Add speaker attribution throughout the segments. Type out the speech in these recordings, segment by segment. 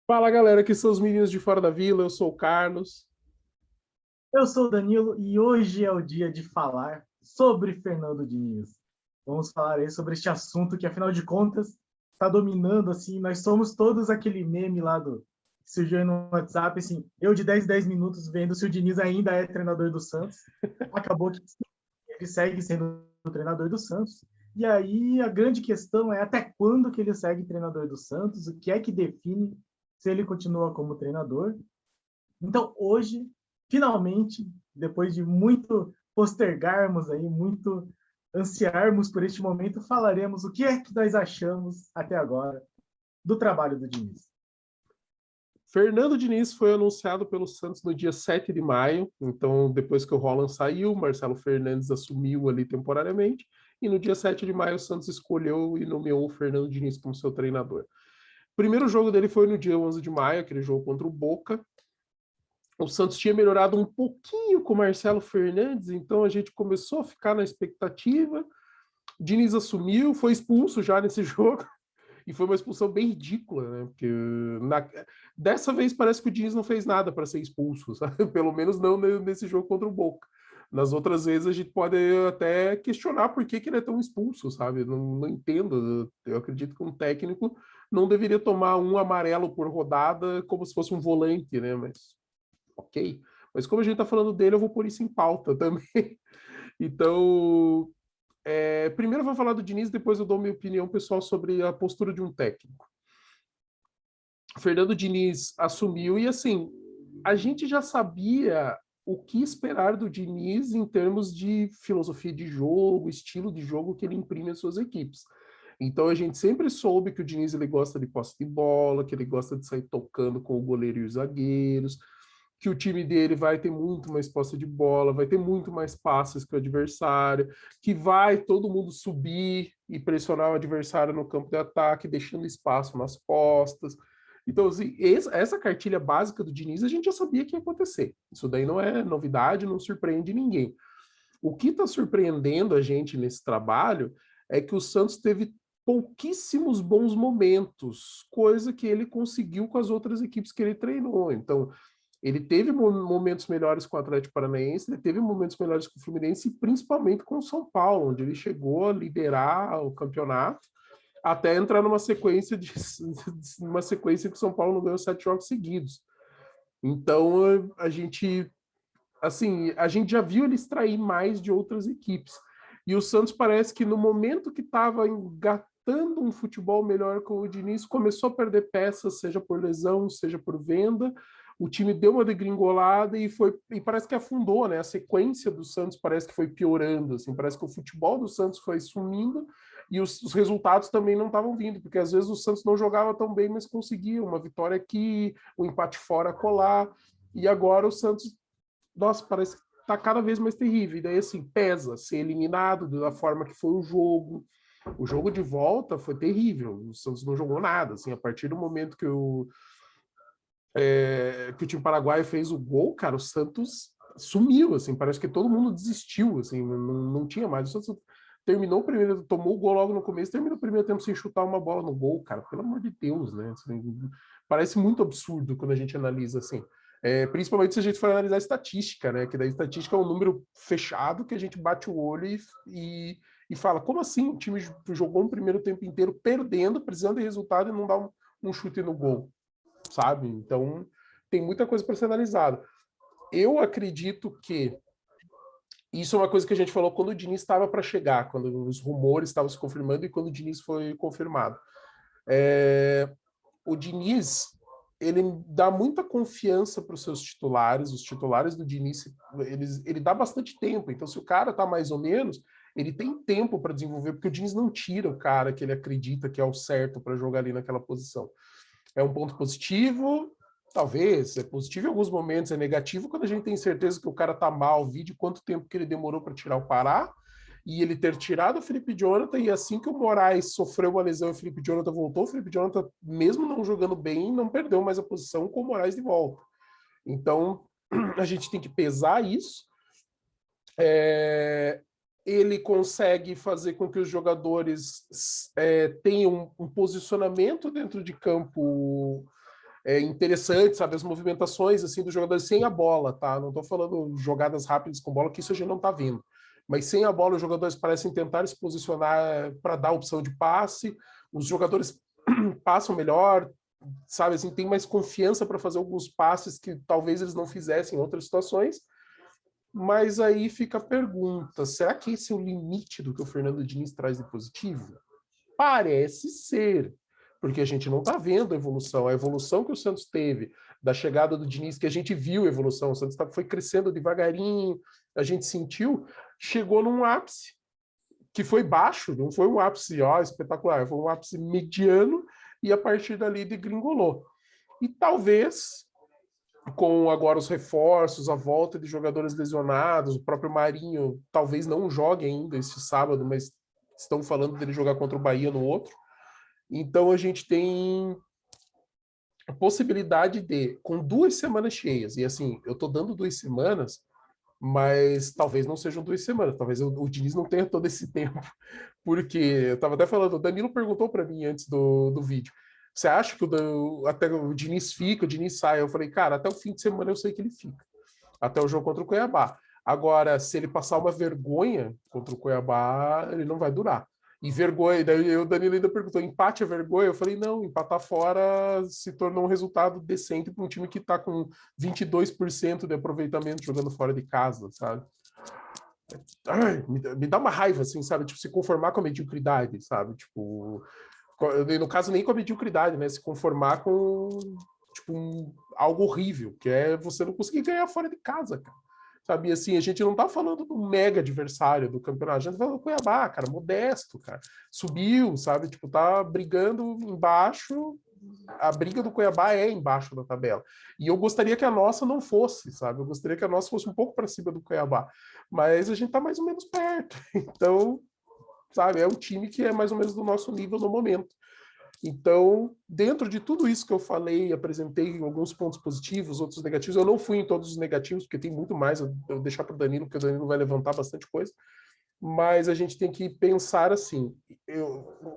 Speaker 1: Fala galera, aqui são os meninos de Fora da Vila, eu sou o Carlos.
Speaker 2: Eu sou o Danilo e hoje é o dia de falar sobre Fernando Diniz. Vamos falar aí sobre este assunto que, afinal de contas, está dominando, assim, nós somos todos aquele meme lá que surgiu aí no WhatsApp, assim, eu de 10 em 10 minutos vendo se o Diniz ainda é treinador do Santos. Acabou que ele segue sendo o treinador do Santos. E aí a grande questão é até quando que ele segue treinador do Santos, o que é que define se ele continua como treinador. Então, hoje, finalmente, depois de muito postergarmos aí, muito ansiarmos por este momento, falaremos o que é que nós achamos até agora do trabalho do Diniz.
Speaker 1: Fernando Diniz foi anunciado pelo Santos no dia 7 de maio, então depois que o Roland saiu, Marcelo Fernandes assumiu ali temporariamente, e no dia 7 de maio o Santos escolheu e nomeou o Fernando Diniz como seu treinador. O primeiro jogo dele foi no dia 11 de maio, aquele jogo contra o Boca. O Santos tinha melhorado um pouquinho com o Marcelo Fernandes, então a gente começou a ficar na expectativa. Diniz assumiu, foi expulso já nesse jogo. E foi uma expulsão bem ridícula, né? Porque dessa vez parece que o Diniz não fez nada para ser expulso, sabe? Pelo menos não nesse jogo contra o Boca. Nas outras vezes a gente pode até questionar por que ele é tão expulso, sabe? Não entendo. Eu acredito que um técnico não deveria tomar um amarelo por rodada como se fosse um volante, né? Mas ok. Mas como a gente está falando dele, eu vou pôr isso em pauta também. Então, primeiro eu vou falar do Diniz, depois eu dou minha opinião pessoal sobre a postura de um técnico. O Fernando Diniz assumiu e assim, a gente já sabia o que esperar do Diniz em termos de filosofia de jogo, estilo de jogo que ele imprime às suas equipes. Então a gente sempre soube que o Diniz ele gosta de posse de bola, que ele gosta de sair tocando com o goleiro e os zagueiros, que o time dele vai ter muito mais posse de bola, vai ter muito mais passes que o adversário, que vai todo mundo subir e pressionar o adversário no campo de ataque, deixando espaço nas costas. Então, assim, essa cartilha básica do Diniz a gente já sabia que ia acontecer. Isso daí não é novidade, não surpreende ninguém. O que está surpreendendo a gente nesse trabalho é que o Santos teve pouquíssimos bons momentos, coisa que ele conseguiu com as outras equipes que ele treinou. Então, ele teve momentos melhores com o Atlético Paranaense, ele teve momentos melhores com o Fluminense e principalmente com o São Paulo, onde ele chegou a liderar o campeonato até entrar numa sequência de uma sequência que o São Paulo não ganhou 7 jogos seguidos. Então a gente já viu ele extrair mais de outras equipes. E o Santos parece que no momento que estava engatando um futebol melhor com o Diniz, começou a perder peças, seja por lesão, seja por venda. O time deu uma degringolada e parece que afundou, né? A sequência do Santos parece que foi piorando, assim, parece que o futebol do Santos foi sumindo e os resultados também não estavam vindo, porque às vezes o Santos não jogava tão bem, mas conseguia uma vitória aqui, um empate fora colar. E agora o Santos, nossa, parece que tá cada vez mais terrível. E daí, assim, pesa ser eliminado da forma que foi o jogo. O jogo de volta foi terrível. O Santos não jogou nada. Assim, a partir do momento que o time paraguaio fez o gol, cara, o Santos sumiu. Assim, parece que todo mundo desistiu. Assim, não tinha mais. O Santos terminou o primeiro, tomou o gol logo no começo, terminou o primeiro tempo sem chutar uma bola no gol, cara. Pelo amor de Deus, né? Assim, parece muito absurdo quando a gente analisa assim. Principalmente se a gente for analisar a estatística, né? Que da estatística é um número fechado que a gente bate o olho e fala, como assim o time jogou um primeiro tempo inteiro perdendo, precisando de resultado e não dá um chute no gol, sabe? Então tem muita coisa para ser analisada. Eu acredito que isso é uma coisa que a gente falou quando o Diniz estava para chegar, quando os rumores estavam se confirmando e quando o Diniz foi confirmado. O Diniz, ele dá muita confiança para os seus titulares, os titulares do Diniz, ele dá bastante tempo. Então, se o cara tá mais ou menos, ele tem tempo para desenvolver, porque o Diniz não tira o cara que ele acredita que é o certo para jogar ali naquela posição. É um ponto positivo, talvez, é positivo em alguns momentos, é negativo quando a gente tem certeza que o cara tá mal, vide quanto tempo que ele demorou para tirar o Pará, e ele ter tirado o Felipe Jonathan, e assim que o Moraes sofreu uma lesão e o Felipe Jonathan voltou, o Felipe Jonathan, mesmo não jogando bem, não perdeu mais a posição com o Moraes de volta. Então, a gente tem que pesar isso. Ele consegue fazer com que os jogadores tenham um posicionamento dentro de campo interessante, sabe? As movimentações assim dos jogadores sem a bola, tá? Não estou falando jogadas rápidas com bola, que isso a gente não está vendo. Mas sem a bola, os jogadores parecem tentar se posicionar para dar opção de passe. Os jogadores passam melhor, sabe? Assim, tem mais confiança para fazer alguns passes que talvez eles não fizessem em outras situações. Mas aí fica a pergunta: será que esse é o limite do que o Fernando Diniz traz de positivo? Parece ser, porque a gente não está vendo a evolução. A evolução que o Santos teve da chegada do Diniz, que a gente viu a evolução, o Santos foi crescendo devagarinho, a gente sentiu, chegou num ápice que foi baixo, não foi um ápice espetacular, foi um ápice mediano e a partir dali degringolou. E talvez, com agora os reforços, a volta de jogadores lesionados, o próprio Marinho talvez não jogue ainda esse sábado, mas estão falando dele jogar contra o Bahia no outro. Então a gente tem a possibilidade de, com 2 semanas cheias, e assim, eu estou dando 2 semanas, mas talvez não sejam 2 semanas, talvez o Diniz não tenha todo esse tempo, porque eu estava até falando, o Danilo perguntou para mim antes do vídeo, você acha que até o Diniz fica, o Diniz sai? Eu falei, cara, até o fim de semana eu sei que ele fica, até o jogo contra o Cuiabá. Agora, se ele passar uma vergonha contra o Cuiabá, ele não vai durar. E vergonha, daí o Danilo ainda perguntou, empate é vergonha? Eu falei, não, empatar fora se tornou um resultado decente para um time que está com 22% de aproveitamento jogando fora de casa, sabe? Ai, me dá uma raiva, assim, sabe? Tipo, se conformar com a mediocridade, sabe? Tipo, no caso, nem com a mediocridade, né? Se conformar com, tipo, algo horrível, que é você não conseguir ganhar fora de casa, cara. Sabe, assim, a gente não tá falando do mega adversário do campeonato, a gente tá falando do Cuiabá, cara, modesto, cara. Subiu, sabe? Tipo, tá brigando embaixo, a briga do Cuiabá é embaixo da tabela. E eu gostaria que a nossa não fosse, sabe? Eu gostaria que a nossa fosse um pouco para cima do Cuiabá. Mas a gente tá mais ou menos perto. Então, sabe, é um time que é mais ou menos do nosso nível no momento. Então, dentro de tudo isso que eu falei, apresentei alguns pontos positivos, outros negativos. Eu não fui em todos os negativos, porque tem muito mais. Eu vou deixar para o Danilo, porque o Danilo vai levantar bastante coisa. Mas a gente tem que pensar assim.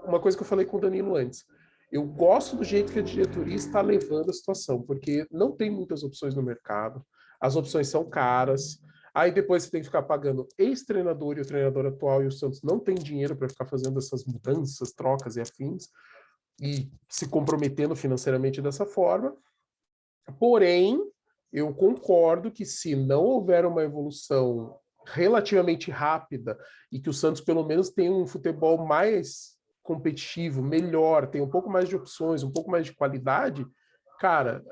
Speaker 1: Uma coisa que eu falei com o Danilo antes. Eu gosto do jeito que a diretoria está levando a situação, porque não tem muitas opções no mercado. As opções são caras. Aí depois você tem que ficar pagando ex-treinador e o treinador atual, e o Santos não tem dinheiro para ficar fazendo essas mudanças, trocas e afins e se comprometendo financeiramente dessa forma. Porém, eu concordo que se não houver uma evolução relativamente rápida e que o Santos pelo menos tenha um futebol mais competitivo, melhor, tenha um pouco mais de opções, um pouco mais de qualidade, cara,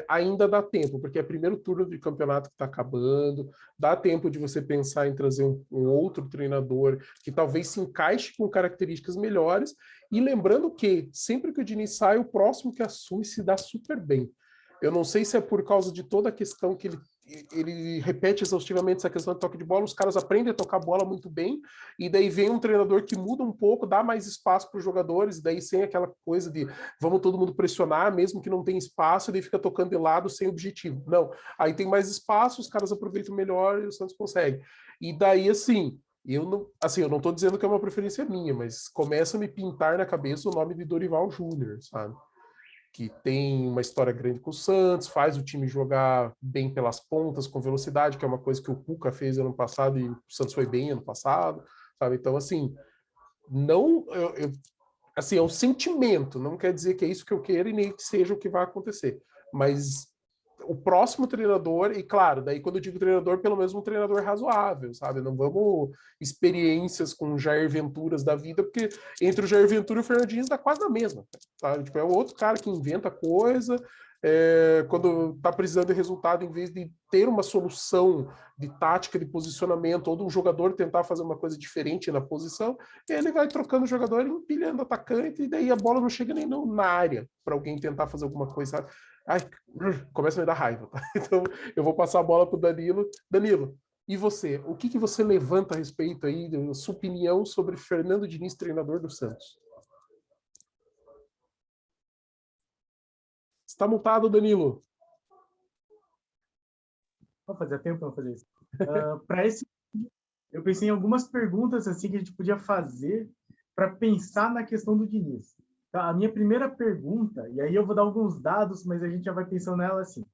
Speaker 1: ainda dá tempo, porque é primeiro turno de campeonato que está acabando, dá tempo de você pensar em trazer um outro treinador que talvez se encaixe com características melhores, e lembrando que sempre que o Diniz sai, o próximo que assume se dá super bem. Eu não sei se é por causa de toda a questão que ele repete exaustivamente essa questão de toque de bola, os caras aprendem a tocar bola muito bem, e daí vem um treinador que muda um pouco, dá mais espaço para os jogadores, daí sem aquela coisa de vamos todo mundo pressionar, mesmo que não tenha espaço, ele fica tocando de lado sem objetivo. Não, aí tem mais espaço, os caras aproveitam melhor e o Santos consegue. E daí, assim, eu não estou dizendo que é uma preferência minha, mas começa a me pintar na cabeça o nome de Dorival Júnior, sabe? Que tem uma história grande com o Santos, faz o time jogar bem pelas pontas, com velocidade, que é uma coisa que o Cuca fez ano passado e o Santos foi bem ano passado, sabe? Então, assim, não, assim, é um sentimento, não quer dizer que é isso que eu quero e nem que seja o que vai acontecer, mas o próximo treinador, e claro, daí quando eu digo treinador, pelo menos um treinador razoável, sabe? Não vamos experiências com Jair Venturas da vida, porque entre o Jair Ventura e o Fernandinho dá quase a mesma, sabe? Tipo, é o outro cara que inventa coisa, quando tá precisando de resultado, em vez de ter uma solução de tática, de posicionamento, ou de um jogador tentar fazer uma coisa diferente na posição, ele vai trocando o jogador, empilhando atacante, e daí a bola não chega nem na área para alguém tentar fazer alguma coisa, sabe? Ai, começa a me dar raiva, tá? Então eu vou passar a bola para o Danilo. Danilo, e você? O que você levanta a respeito aí, da sua opinião sobre Fernando Diniz, treinador do Santos? Está mutado, Danilo.
Speaker 2: Vou fazer tempo para fazer isso. Para esse, eu pensei em algumas perguntas assim que a gente podia fazer para pensar na questão do Diniz. Tá, a minha primeira pergunta, e aí eu vou dar alguns dados, mas a gente já vai pensando nela assim.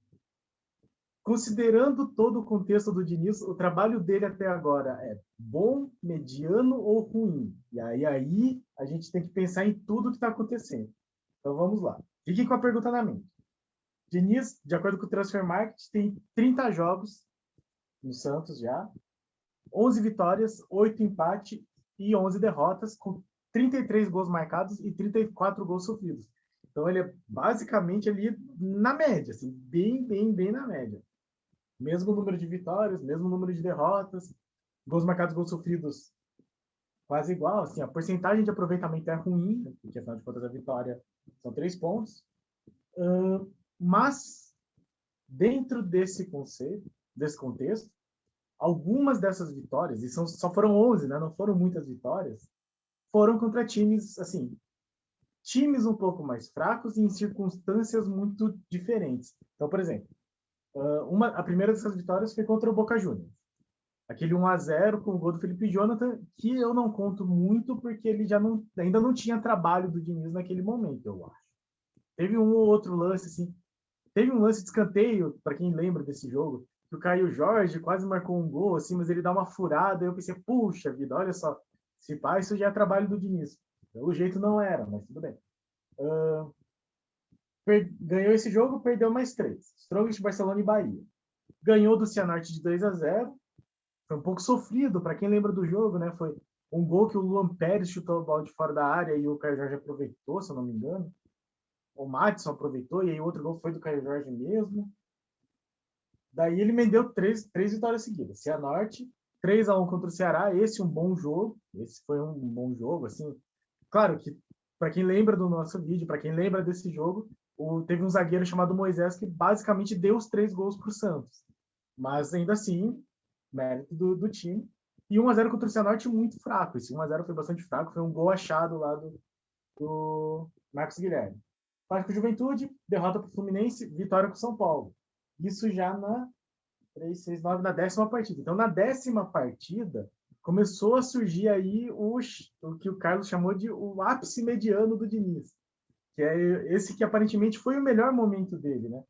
Speaker 2: Considerando todo o contexto do Diniz, o trabalho dele até agora é bom, mediano ou ruim? E aí a gente tem que pensar em tudo que está acontecendo. Então vamos lá. Fiquem com a pergunta na mente. Diniz, de acordo com o Transfer Market, tem 30 jogos no Santos já, 11 vitórias, 8 empates e 11 derrotas, com 33 gols marcados e 34 gols sofridos. Então ele é basicamente ali na média, assim, bem na média. Mesmo número de vitórias, mesmo número de derrotas, gols marcados, gols sofridos quase igual. Assim, a porcentagem de aproveitamento é ruim, porque afinal de contas a vitória são 3 pontos. Mas, dentro desse conceito, desse contexto, algumas dessas vitórias, e só foram 11, né? Não foram muitas vitórias, foram contra times, assim, times um pouco mais fracos e em circunstâncias muito diferentes. Então, por exemplo, a primeira dessas vitórias foi contra o Boca Juniors. Aquele 1-0 com o gol do Felipe Jonathan, que eu não conto muito porque ele ainda não tinha trabalho do Diniz naquele momento, eu acho. Teve um ou outro lance, assim. Teve um lance de escanteio, para quem lembra desse jogo, que o Caio Jorge quase marcou um gol, assim, mas ele dá uma furada. Eu pensei, puxa vida, olha só, se pá, isso já é trabalho do Diniz. Pelo jeito não era, mas tudo bem. Ganhou esse jogo, perdeu mais 3. Strongest, Barcelona e Bahia. Ganhou do Cianorte de 2-0. Foi um pouco sofrido, para quem lembra do jogo, né? Foi um gol que o Luan Pérez chutou a bola de fora da área e o Caio Jorge aproveitou, se eu não me engano. O Madison aproveitou, e aí o outro gol foi do Caio Jorge mesmo. Daí ele vendeu três vitórias seguidas. Cianorte, 3-1 contra o Ceará, esse um bom jogo. Esse foi um bom jogo, assim. Claro que, para quem lembra do nosso vídeo, para quem lembra desse jogo, teve um zagueiro chamado Moisés que basicamente deu os 3 gols para o Santos. Mas ainda assim, mérito do time. E 1-0 contra o Cianorte muito fraco. Esse 1-0 foi bastante fraco, foi um gol achado lá do Marcos Guilherme. Vasco Juventude, derrota para o Fluminense, vitória com o São Paulo. Isso já na 3, 6, 9, na 10ª partida. Então, na 10ª partida, começou a surgir aí o que o Carlos chamou de o ápice mediano do Diniz, que é esse que aparentemente foi o melhor momento dele, né?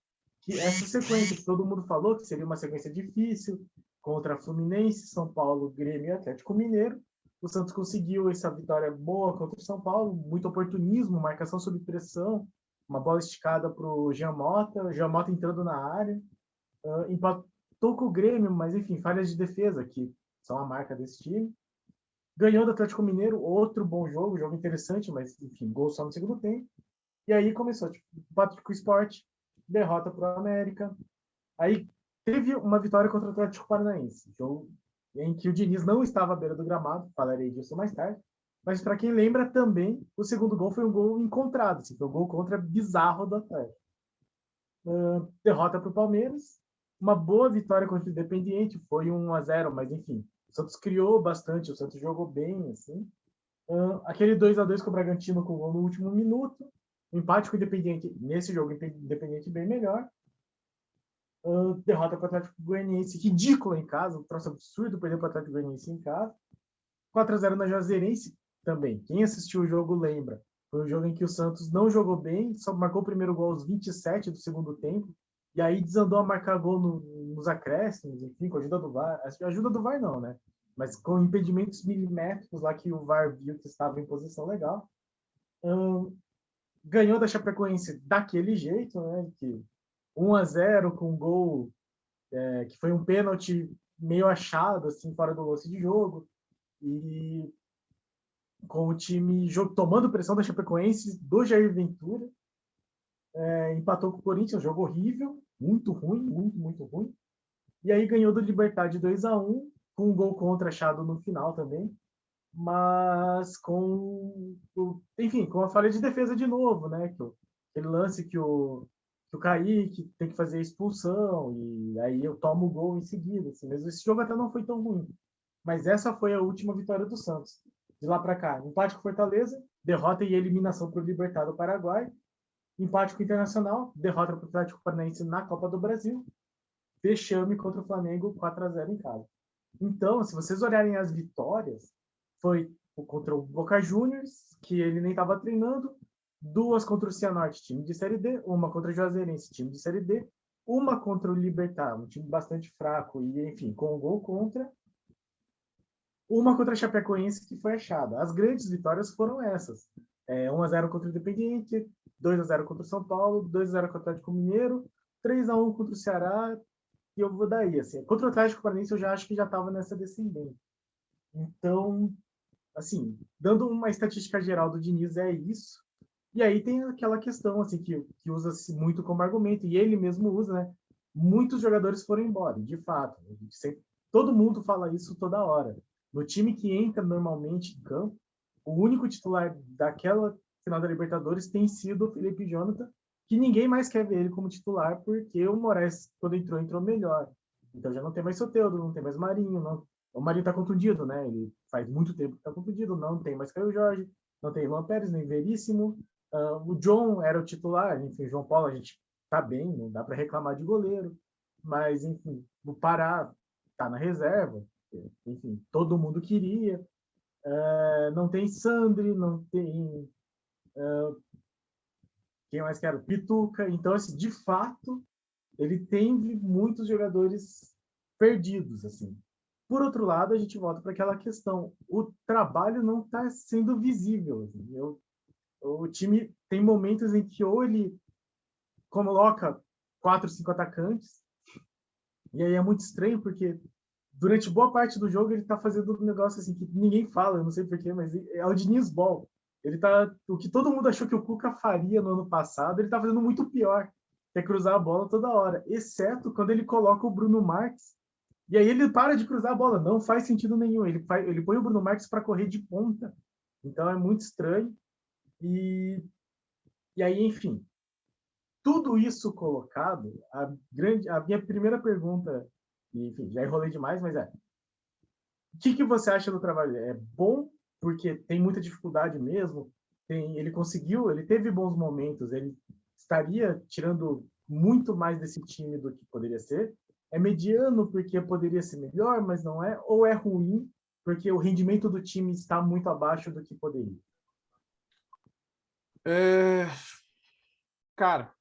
Speaker 2: Que essa sequência que todo mundo falou que seria uma sequência difícil contra Fluminense, São Paulo, Grêmio e Atlético Mineiro. O Santos conseguiu essa vitória boa contra o São Paulo, muito oportunismo, marcação sob pressão, uma bola esticada para o Jean Mota entrando na área, empatou com o Grêmio, mas enfim, falhas de defesa que são a marca desse time. Ganhou do Atlético Mineiro, outro bom jogo interessante, mas enfim, gol só no segundo tempo. E aí começou, tipo, bate com o Sport, derrota para o América. Aí teve uma vitória contra o Atlético Paranaense, jogo em que o Diniz não estava à beira do gramado, falarei disso mais tarde. Mas para quem lembra também, o segundo gol foi um gol encontrado, assim, foi um gol contra bizarro do Atlético. Derrota para o Palmeiras, uma boa vitória contra o Independiente, foi 1-0, mas enfim, o Santos criou bastante, o Santos jogou bem, assim. Aquele 2-2 com o Bragantino com o gol no último minuto, empate com o Independiente, nesse jogo, Independiente bem melhor. Derrota para o Atlético Goianiense, ridícula em casa, um troço absurdo perder para o Atlético Goianiense em casa. 4-0 na Juazeirense também. Quem assistiu o jogo lembra. Foi um jogo em que o Santos não jogou bem, só marcou o primeiro gol aos 27 do segundo tempo, e aí desandou a marcar gol nos acréscimos, enfim, com a ajuda do VAR. A ajuda do VAR não, né? Mas com impedimentos milimétricos lá que o VAR viu que estava em posição legal. Ganhou da Chapecoense daquele jeito, né? Que 1-0 com um gol que foi um pênalti meio achado, assim, fora do lance de jogo. E com o time tomando pressão da Chapecoense, do Jair Ventura. Empatou com o Corinthians, jogo horrível, muito ruim, muito ruim. E aí ganhou do Libertad 2-1, com um gol contra achado no final também, mas enfim, com a falha de defesa de novo, né? Aquele lance que o Kaique tem que fazer a expulsão, e aí eu tomo o gol em seguida. Assim, mas esse jogo até não foi tão ruim. Mas essa foi a última vitória do Santos. De lá para cá, empate com Fortaleza, derrota e eliminação para o Libertad do Paraguai, empate com o Internacional, derrota para o Atlético Paranaense na Copa do Brasil, vexame contra o Flamengo 4-0 em casa. Então, se vocês olharem as vitórias, foi contra o Boca Juniors, que ele nem estava treinando, 2 contra o Cianorte, time de Série D, uma contra o Juazeirense, time de Série D, uma contra o Libertad, um time bastante fraco e, enfim, com um gol contra, uma contra a Chapecoense que foi achada. As grandes vitórias foram essas. 1-0 contra o Independiente, 2-0 contra o São Paulo, 2-0 contra o Atlético Mineiro, 3-1 contra o Ceará, e eu vou daí. Assim. Contra o Atlético Paranaense eu já acho que já estava nessa descendente. Então, assim, dando uma estatística geral do Diniz, é isso. E aí tem aquela questão assim que usa-se muito como argumento, e ele mesmo usa, né? Muitos jogadores foram embora, de fato. Todo mundo fala isso toda hora. No time que entra normalmente em campo, o único titular daquela final da Libertadores tem sido o Felipe Jonathan, que ninguém mais quer ver ele como titular, porque o Moraes, quando entrou melhor. Então já não tem mais Soteldo, não tem mais Marinho, não... o Marinho está contundido, né? Ele faz muito tempo que está contundido, não tem mais Caio Jorge, não tem Luan Pérez, nem Veríssimo. O John era o titular, enfim, o João Paulo a gente tá bem, não dá para reclamar de goleiro, mas enfim, o Pará tá na reserva, enfim, todo mundo queria. Não tem Sandri, não tem quem mais quer? Pituca. Então, assim, de fato, ele tem muitos jogadores perdidos, assim. Por outro lado, a gente volta para aquela questão: o trabalho não está sendo visível. Assim. O time tem momentos em que ou ele coloca 4, 5 atacantes, e aí é muito estranho, porque durante boa parte do jogo ele tá fazendo um negócio assim que ninguém fala, eu não sei porquê, mas é o Diniz Ball. Ele tá. O que todo mundo achou que o Cuca faria no ano passado, ele tá fazendo muito pior, que é cruzar a bola toda hora, exceto quando ele coloca o Bruno Marques, e aí ele para de cruzar a bola, não faz sentido nenhum. Ele põe o Bruno Marques para correr de ponta. Então é muito estranho. E aí, enfim, tudo isso colocado, a minha primeira pergunta, e, enfim, já enrolei demais, mas o que você acha do trabalho? É bom porque tem muita dificuldade mesmo, ele teve bons momentos, ele estaria tirando muito mais desse time do que poderia ser. É mediano porque poderia ser melhor, mas não é, ou é ruim porque o rendimento do time está muito abaixo do que poderia.
Speaker 1: Cara,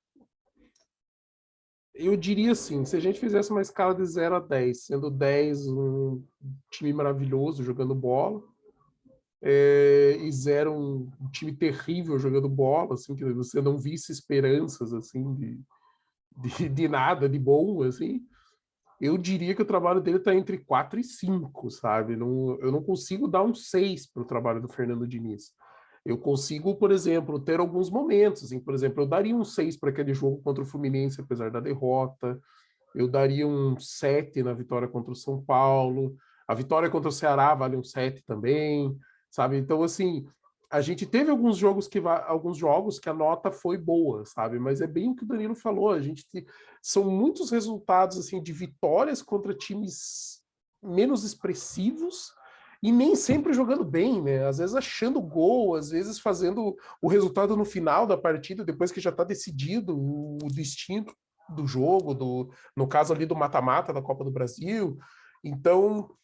Speaker 1: eu diria assim, se a gente fizesse uma escala de 0 a 10, sendo 10 um time maravilhoso jogando bola, e 0 um time terrível jogando bola, assim, que você não visse esperanças, assim, de nada de bom, assim, eu diria que o trabalho dele está entre 4 e 5, sabe? Não, eu não consigo dar um 6 para o trabalho do Fernando Diniz. Eu consigo, por exemplo, ter alguns momentos. Assim, por exemplo, eu daria um 6 para aquele jogo contra o Fluminense, apesar da derrota. Eu daria um 7 na vitória contra o São Paulo. A vitória contra o Ceará vale um 7 também, sabe? Então, assim, a gente teve alguns jogos que a nota foi boa, sabe? Mas é bem o que o Danilo falou. São muitos resultados assim de vitórias contra times menos expressivos e nem sempre jogando bem, né? Às vezes achando gol, às vezes fazendo o resultado no final da partida, depois que já está decidido o destino do jogo, no caso ali do mata-mata da Copa do Brasil. Então,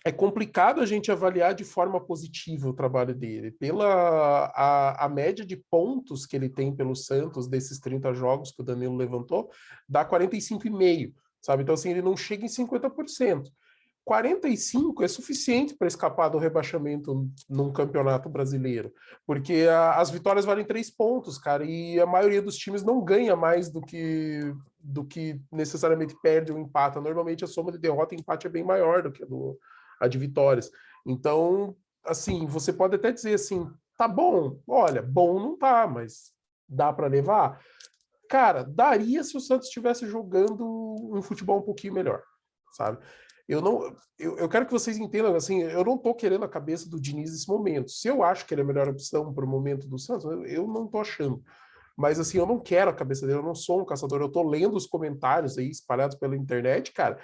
Speaker 1: é complicado a gente avaliar de forma positiva o trabalho dele. A média de pontos que ele tem pelo Santos, desses 30 jogos que o Danilo levantou, dá 45,5, sabe? Então, assim, ele não chega em 50%. 45 é suficiente para escapar do rebaixamento num campeonato brasileiro, porque as vitórias valem 3 pontos, cara, e a maioria dos times não ganha mais do que necessariamente perde ou empata. Normalmente a soma de derrota e empate é bem maior do que a de vitórias. Então, assim, você pode até dizer assim, tá bom, olha, bom não tá, mas dá para levar? Cara, daria se o Santos estivesse jogando um futebol um pouquinho melhor, sabe? Eu não, eu quero que vocês entendam, assim, eu não tô querendo a cabeça do Diniz nesse momento. Se eu acho que ele é a melhor opção para o momento do Santos, eu não tô achando. Mas assim, eu não quero a cabeça dele, eu não sou um caçador, eu tô lendo os comentários aí espalhados pela internet, cara.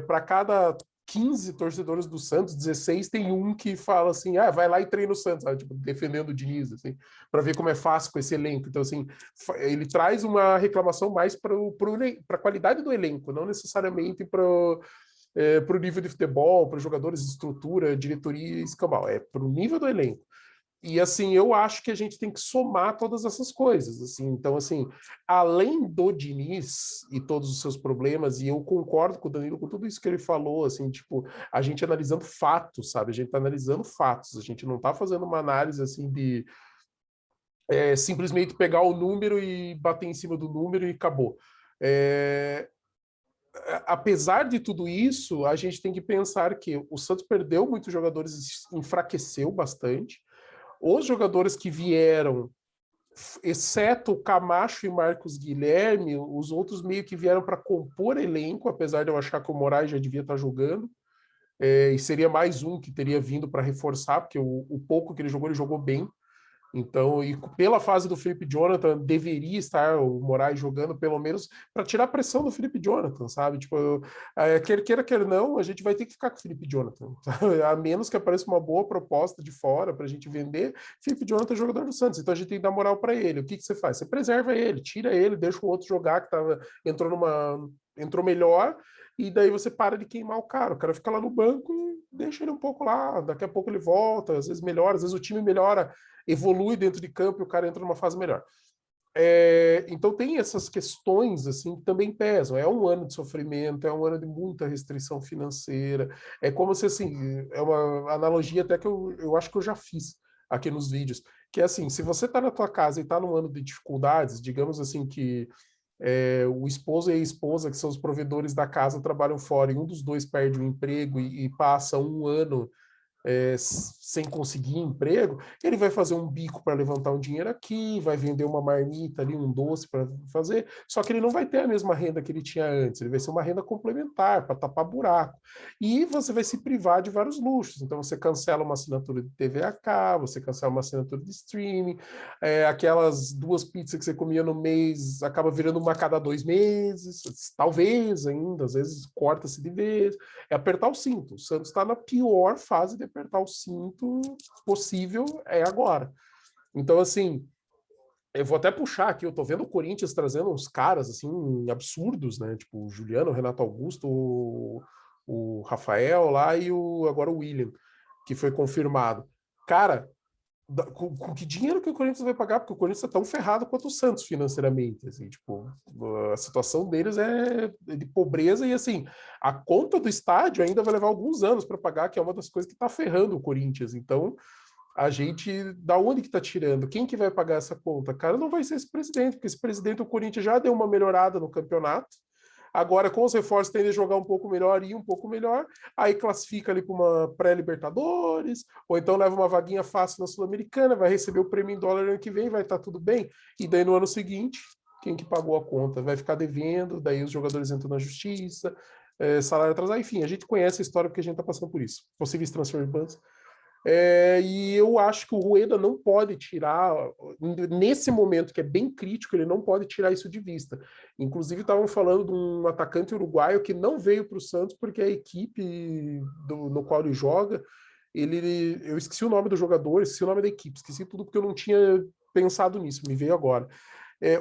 Speaker 1: Para cada 15 torcedores do Santos, 16 tem um que fala assim: ah, vai lá e treina o Santos, sabe? Tipo, defendendo o Diniz, assim, para ver como é fácil com esse elenco. Então, assim, ele traz uma reclamação mais para a qualidade do elenco, não necessariamente para o nível de futebol, para os jogadores de estrutura, diretoria e escambau, é para o nível do elenco. E assim, eu acho que a gente tem que somar todas essas coisas, assim. Então, assim, além do Diniz e todos os seus problemas, e eu concordo com o Danilo com tudo isso que ele falou, assim, tipo, a gente analisando fatos, sabe? A gente tá analisando fatos, a gente não tá fazendo uma análise assim de simplesmente pegar o número e bater em cima do número e acabou. É, apesar de tudo isso, a gente tem que pensar que o Santos perdeu muitos jogadores, enfraqueceu bastante. Os jogadores que vieram, exceto o Camacho e Marcos Guilherme, os outros meio que vieram para compor elenco, apesar de eu achar que o Moraes já devia estar jogando. E seria mais um que teria vindo para reforçar, porque o pouco que ele jogou bem. Então, e pela fase do Felipe Jonathan, deveria estar o Moraes jogando, pelo menos, para tirar a pressão do Felipe Jonathan, sabe? Tipo, quer queira, quer não, a gente vai ter que ficar com o Felipe Jonathan. Sabe? A menos que apareça uma boa proposta de fora para a gente vender, Felipe Jonathan é jogador do Santos, então a gente tem que dar moral para ele. O que você faz? Você preserva ele, tira ele, deixa o outro jogar que entrou melhor, e daí você para de queimar o cara fica lá no banco e deixa ele um pouco lá, daqui a pouco ele volta, às vezes melhora, às vezes o time melhora, evolui dentro de campo e o cara entra numa fase melhor. Então tem essas questões assim que também pesam. É um ano de sofrimento, é um ano de muita restrição financeira. É como se assim, é uma analogia até que eu acho que eu já fiz aqui nos vídeos, que é assim, se você está na tua casa e está num ano de dificuldades, digamos assim que o esposo e a esposa, que são os provedores da casa, trabalham fora e um dos dois perde o emprego e passa um ano sem conseguir emprego, ele vai fazer um bico para levantar um dinheiro aqui, vai vender uma marmita ali, um doce para fazer, só que ele não vai ter a mesma renda que ele tinha antes, ele vai ser uma renda complementar para tapar buraco. E você vai se privar de vários luxos. Então você cancela uma assinatura de TV a cabo, você cancela uma assinatura de streaming, aquelas 2 pizzas que você comia no mês acaba virando uma a cada 2 meses, talvez ainda, às vezes corta-se de vez. É apertar o cinto. O Santos está na pior fase de apertar o cinto possível, é agora. Então, assim, eu vou até puxar aqui, eu tô vendo o Corinthians trazendo uns caras, assim, absurdos, né? Tipo, o Juliano, o Renato Augusto, o Rafael lá e agora o William, que foi confirmado. Cara, com que dinheiro que o Corinthians vai pagar? Porque o Corinthians é tão ferrado quanto o Santos financeiramente, assim, tipo, a situação deles é de pobreza e, assim, a conta do estádio ainda vai levar alguns anos para pagar, que é uma das coisas que está ferrando o Corinthians. Então, a gente, da onde que está tirando? Quem que vai pagar essa conta? Cara, não vai ser esse presidente, porque esse presidente, o Corinthians já deu uma melhorada no campeonato, agora, com os reforços, tende a jogar um pouco melhor e um pouco melhor. Aí classifica ali para uma pré-Libertadores, ou então leva uma vaguinha fácil na Sul-Americana, vai receber o prêmio em dólar ano que vem, vai estar tudo bem. E daí no ano seguinte, quem que pagou a conta? Vai ficar devendo, daí os jogadores entram na justiça, salário atrasado, enfim, a gente conhece a história porque a gente está passando por isso. Possíveis transfer bans. E eu acho que o Rueda não pode tirar, nesse momento que é bem crítico, ele não pode tirar isso de vista. Inclusive, estavam falando de um atacante uruguaio que não veio para o Santos porque a equipe no qual ele joga, eu esqueci o nome do jogador, esqueci o nome da equipe, esqueci tudo porque eu não tinha pensado nisso, me veio agora.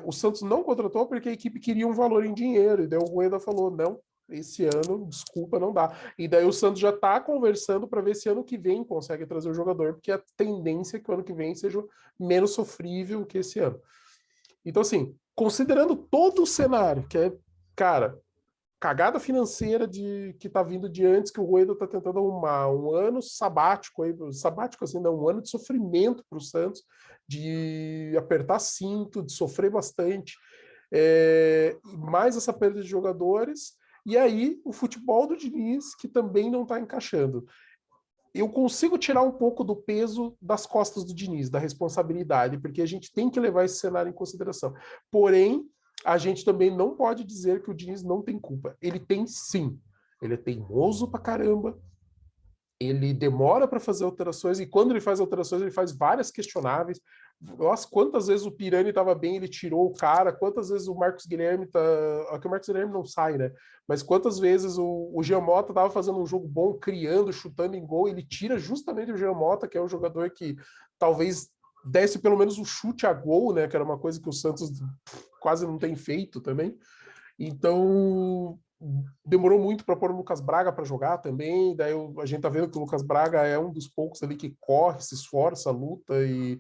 Speaker 1: O Santos não contratou porque a equipe queria um valor em dinheiro, e daí o Rueda falou, não, esse ano, desculpa, não dá. E daí o Santos já está conversando para ver se ano que vem consegue trazer o jogador, porque a tendência é que o ano que vem seja menos sofrível que esse ano. Então, assim, considerando todo o cenário, que é, cara, cagada financeira que está vindo de antes, que o Rueda está tentando arrumar, um ano sabático, sabático assim, não, um ano de sofrimento para o Santos, de apertar cinto, de sofrer bastante, mais essa perda de jogadores, e aí o futebol do Diniz, que também não está encaixando. Eu consigo tirar um pouco do peso das costas do Diniz, da responsabilidade, porque a gente tem que levar esse cenário em consideração. Porém, a gente também não pode dizer que o Diniz não tem culpa. Ele tem sim. Ele é teimoso pra caramba, ele demora para fazer alterações, e quando ele faz alterações, ele faz várias questionáveis. Nossa, quantas vezes o Pirani estava bem, ele tirou o cara, quantas vezes o Marcos Guilherme tá. Aqui o Marcos Guilherme não sai, né? Mas quantas vezes o Giamota estava fazendo um jogo bom, criando, chutando em gol, ele tira justamente o Giamota, que é um jogador que talvez desse pelo menos um chute a gol, né? Que era uma coisa que o Santos quase não tem feito também. Então, demorou muito para pôr o Lucas Braga para jogar também. Daí a gente tá vendo que o Lucas Braga é um dos poucos ali que corre, se esforça, luta e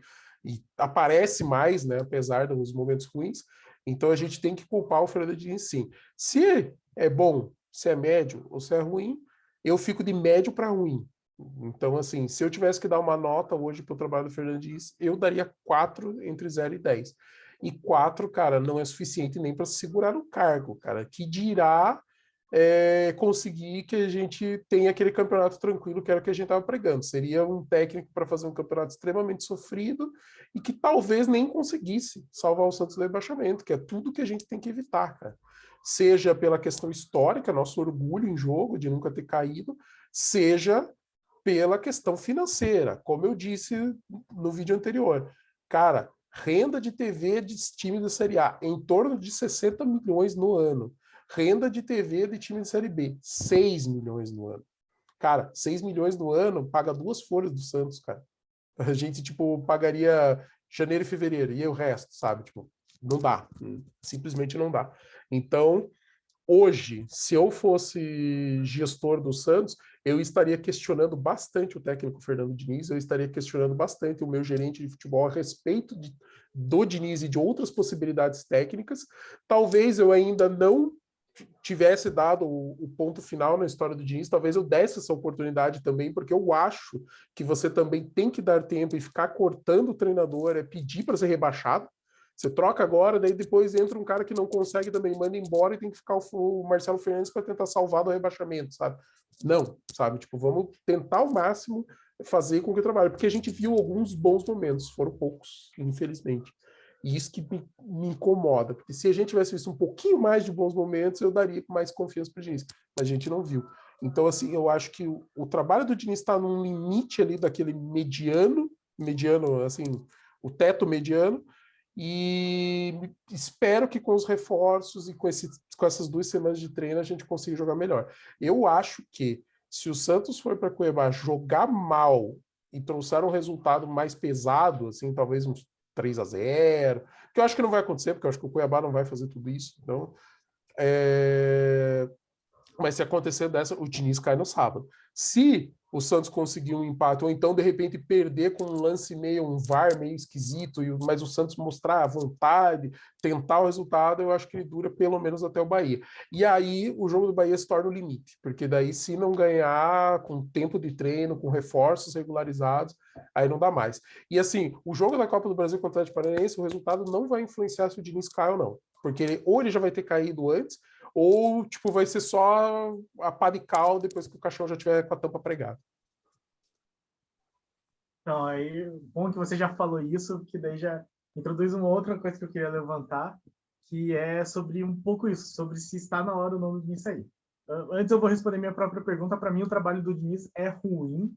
Speaker 1: aparece mais, né? Apesar dos momentos ruins. Então a gente tem que culpar o Fernando Diniz, sim. Se é bom, se é médio ou se é ruim, eu fico de médio para ruim. Então, assim, se eu tivesse que dar uma nota hoje para o trabalho do Fernando Diniz, eu daria 4 entre 0 e 10. E 4, cara, não é suficiente nem para segurar o cargo, cara. Que dirá conseguir que a gente tenha aquele campeonato tranquilo que era o que a gente estava pregando. Seria um técnico para fazer um campeonato extremamente sofrido e que talvez nem conseguisse salvar o Santos do rebaixamento, que é tudo que a gente tem que evitar, cara. Seja pela questão histórica, nosso orgulho em jogo de nunca ter caído, seja pela questão financeira, como eu disse no vídeo anterior. Cara, renda de TV de time da Série A em torno de 60 milhões no ano. Renda de TV de time de Série B, 6 milhões no ano. Cara, 6 milhões no ano paga 2 folhas do Santos, cara. A gente, tipo, pagaria janeiro e fevereiro, e o resto, sabe? Tipo, não dá. Simplesmente não dá. Então, hoje, se eu fosse gestor do Santos, eu estaria questionando bastante o técnico Fernando Diniz, eu estaria questionando bastante o meu gerente de futebol a respeito do Diniz e de outras possibilidades técnicas. Talvez eu ainda não tivesse dado o ponto final na história do Diniz, talvez eu desse essa oportunidade também, porque eu acho que você também tem que dar tempo e ficar cortando o treinador, é pedir para ser rebaixado. Você troca agora, daí depois entra um cara que não consegue também, manda embora e tem que ficar o Marcelo Fernandes para tentar salvar do rebaixamento, sabe? Não, sabe? Tipo, vamos tentar ao máximo fazer com que trabalhe, porque a gente viu alguns bons momentos, foram poucos, infelizmente. E isso que me incomoda, porque se a gente tivesse visto um pouquinho mais de bons momentos, eu daria mais confiança para o Diniz. Mas a gente não viu. Então, assim, eu acho que o trabalho do Diniz está num limite ali daquele mediano, assim, o teto mediano, e espero que com os reforços e com essas 2 semanas de treino a gente consiga jogar melhor. Eu acho que se o Santos for para Cuiabá jogar mal e trouxer um resultado mais pesado, assim, talvez uns 3-0, que eu acho que não vai acontecer, porque eu acho que o Cuiabá não vai fazer tudo isso. Então, mas se acontecer dessa, o Diniz cai no sábado. Se o Santos conseguir um empate, ou então de repente perder com um lance meio, um VAR meio esquisito, mas o Santos mostrar a vontade, tentar o resultado, eu acho que ele dura pelo menos até o Bahia. E aí o jogo do Bahia se torna o limite, porque daí se não ganhar com tempo de treino, com reforços regularizados, aí não dá mais. E assim, o jogo da Copa do Brasil contra o Atlético Paranaense, o resultado não vai influenciar se o Diniz cai ou não, porque ou ele já vai ter caído antes, ou tipo vai ser só a pá de cal depois que o caixão já tiver com a tampa pregada.
Speaker 2: Então, aí, bom que você já falou isso, que daí já introduz uma outra coisa que eu queria levantar, que é sobre um pouco isso, sobre se está na hora ou não do Diniz sair. Antes eu vou responder minha própria pergunta. Para mim, o trabalho do Diniz é ruim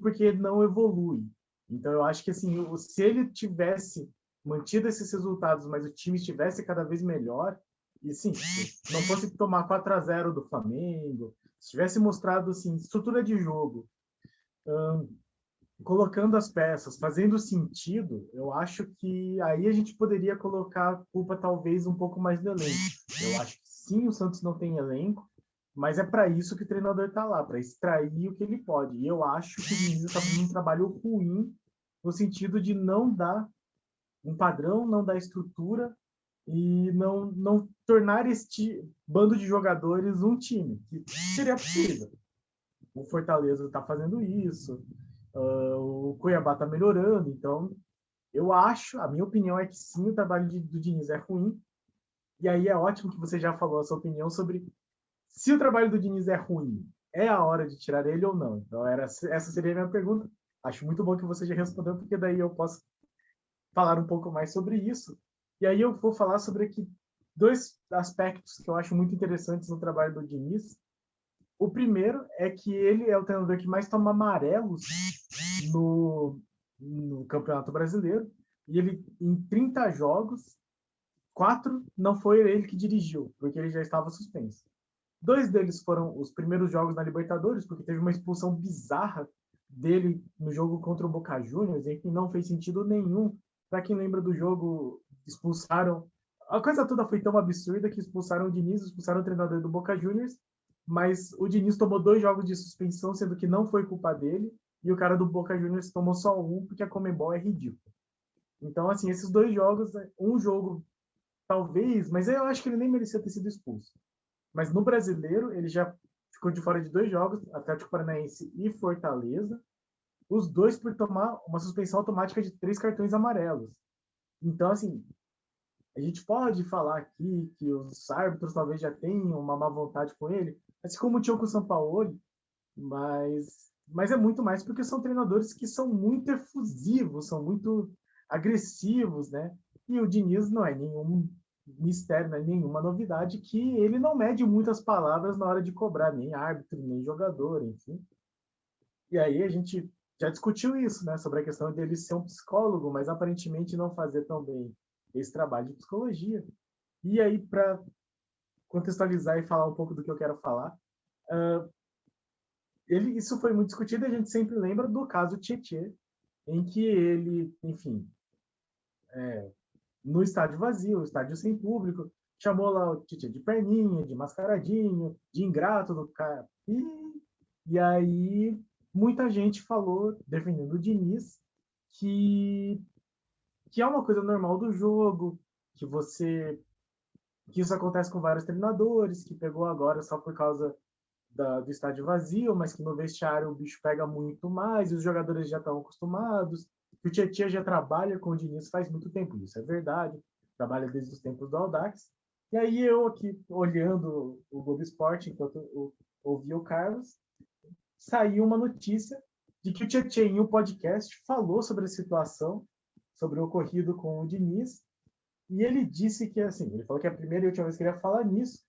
Speaker 2: porque não evolui. Então, eu acho que assim, se ele tivesse mantido esses resultados, mas o time estivesse cada vez melhor, e sim, não fosse tomar 4-0 do Flamengo, se tivesse mostrado assim, estrutura de jogo, colocando as peças, fazendo sentido, eu acho que aí a gente poderia colocar a culpa talvez um pouco mais do elenco. Eu acho que sim, o Santos não tem elenco, mas é para isso que o treinador está lá, para extrair o que ele pode. E eu acho que o Diniz está fazendo um trabalho ruim no sentido de não dar um padrão, não dar estrutura e não tornar este bando de jogadores um time, que seria possível. O Fortaleza está fazendo isso, o Cuiabá está melhorando, então eu acho, a minha opinião é que sim, o trabalho do Diniz é ruim, e aí é ótimo que você já falou a sua opinião sobre se o trabalho do Diniz é ruim, é a hora de tirar ele ou não. Então essa seria a minha pergunta. Acho muito bom que você já respondeu, porque daí eu posso falar um pouco mais sobre isso. E aí eu vou falar sobre aqui 2 aspectos que eu acho muito interessantes no trabalho do Diniz. O primeiro é que ele é o treinador que mais toma amarelos no Campeonato Brasileiro. E ele, em 30 jogos, 4 não foi ele que dirigiu, porque ele já estava suspenso. 2 deles foram os primeiros jogos na Libertadores, porque teve uma expulsão bizarra dele no jogo contra o Boca Juniors, em que não fez sentido nenhum. Para quem lembra do jogo, expulsaram A coisa toda foi tão absurda que expulsaram o Diniz, expulsaram o treinador do Boca Juniors, mas o Diniz tomou 2 jogos de suspensão, sendo que não foi culpa dele, e o cara do Boca Juniors tomou só um, porque a Conmebol é ridícula. Então, assim, esses 2 jogos, um jogo talvez, mas eu acho que ele nem merecia ter sido expulso. Mas no Brasileiro, ele já ficou de fora de 2 jogos, Atlético Paranaense e Fortaleza, os dois por tomar uma suspensão automática de 3 cartões amarelos. Então, assim, a gente pode falar aqui que os árbitros talvez já tenham uma má vontade com ele, assim como tinham com o Sampaoli, mas é muito mais porque são treinadores que são muito efusivos, são muito agressivos, né? E o Diniz não é nenhum mistério, não é nenhuma novidade que ele não mede muitas palavras na hora de cobrar, nem árbitro, nem jogador, enfim. E aí a gente já discutiu isso, né? Sobre a questão dele ser um psicólogo, mas aparentemente não fazer tão bem esse trabalho de psicologia. E aí, para contextualizar e falar um pouco do que eu quero falar, isso foi muito discutido e a gente sempre lembra do caso Tietê, em que ele, enfim, no estádio vazio, estádio sem público, chamou lá o Tietê de perninha, de mascaradinho, de ingrato do cara. E aí muita gente falou, defendendo o Diniz, que, que é uma coisa normal do jogo, que você que isso acontece com vários treinadores, que pegou agora só por causa do estádio vazio, mas que no vestiário o bicho pega muito mais, e os jogadores já estão acostumados. O Tietchan já trabalha com o Diniz faz muito tempo, isso é verdade. Trabalha desde os tempos do Audax. E aí eu aqui, olhando o Globo Esporte, enquanto eu ouvia o Carlos, saiu uma notícia de que o Tietchan, em um podcast, falou sobre a situação, sobre o ocorrido com o Diniz, e ele disse que, assim, ele falou que é a primeira e última vez que ele ia falar nisso,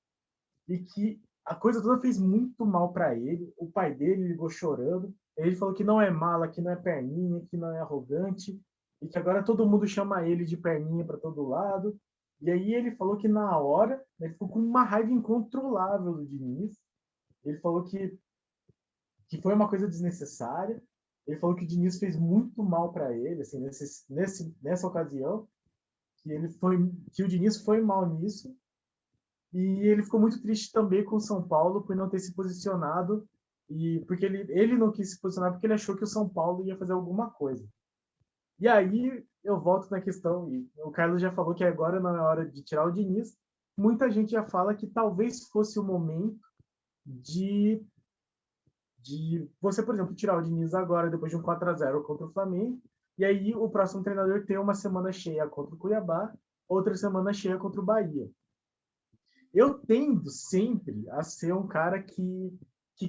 Speaker 2: e que a coisa toda fez muito mal para ele. O pai dele ligou chorando. Ele falou que não é mala, que não é perninha, que não é arrogante, e que agora todo mundo chama ele de perninha para todo lado. E aí ele falou que na hora, ele ficou com uma raiva incontrolável do Diniz. Ele falou que foi uma coisa desnecessária. Ele falou que o Diniz fez muito mal para ele, assim, nessa ocasião, que o Diniz foi mal nisso. E ele ficou muito triste também com o São Paulo por não ter se posicionado, e porque ele não quis se posicionar porque ele achou que o São Paulo ia fazer alguma coisa. E aí eu volto na questão, e o Carlos já falou que agora não é hora de tirar o Diniz. Muita gente já fala que talvez fosse o momento de, de você, por exemplo, tirar o Diniz agora, depois de um 4-0 contra o Flamengo, e aí o próximo treinador ter uma semana cheia contra o Cuiabá, outra semana cheia contra o Bahia. Eu tendo sempre a ser um cara que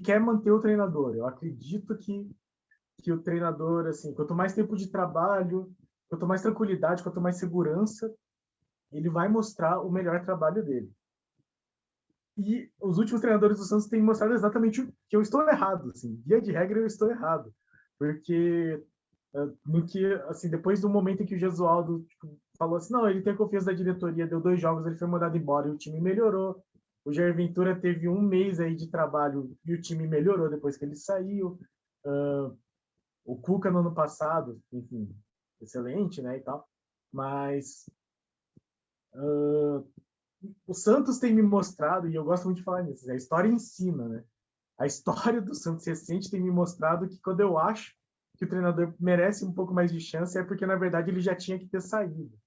Speaker 2: quer manter o treinador. Eu acredito que o treinador, assim, quanto mais tempo de trabalho, quanto mais tranquilidade, quanto mais segurança, ele vai mostrar o melhor trabalho dele. E os últimos treinadores do Santos têm mostrado exatamente que eu estou errado. Assim, via de regra, eu estou errado. Porque no que, assim, depois do momento em que o Gesualdo tipo, falou assim, não, ele tem confiança da diretoria, deu 2 jogos, ele foi mandado embora e o time melhorou. O Jair Ventura teve um mês aí de trabalho e o time melhorou depois que ele saiu. O Cuca no ano passado, enfim, excelente, né, e tal. Mas o Santos tem me mostrado, e eu gosto muito de falar nisso, a história ensina, né? A história do Santos recente tem me mostrado que quando eu acho que o treinador merece um pouco mais de chance é porque, na verdade, ele já tinha que ter saído.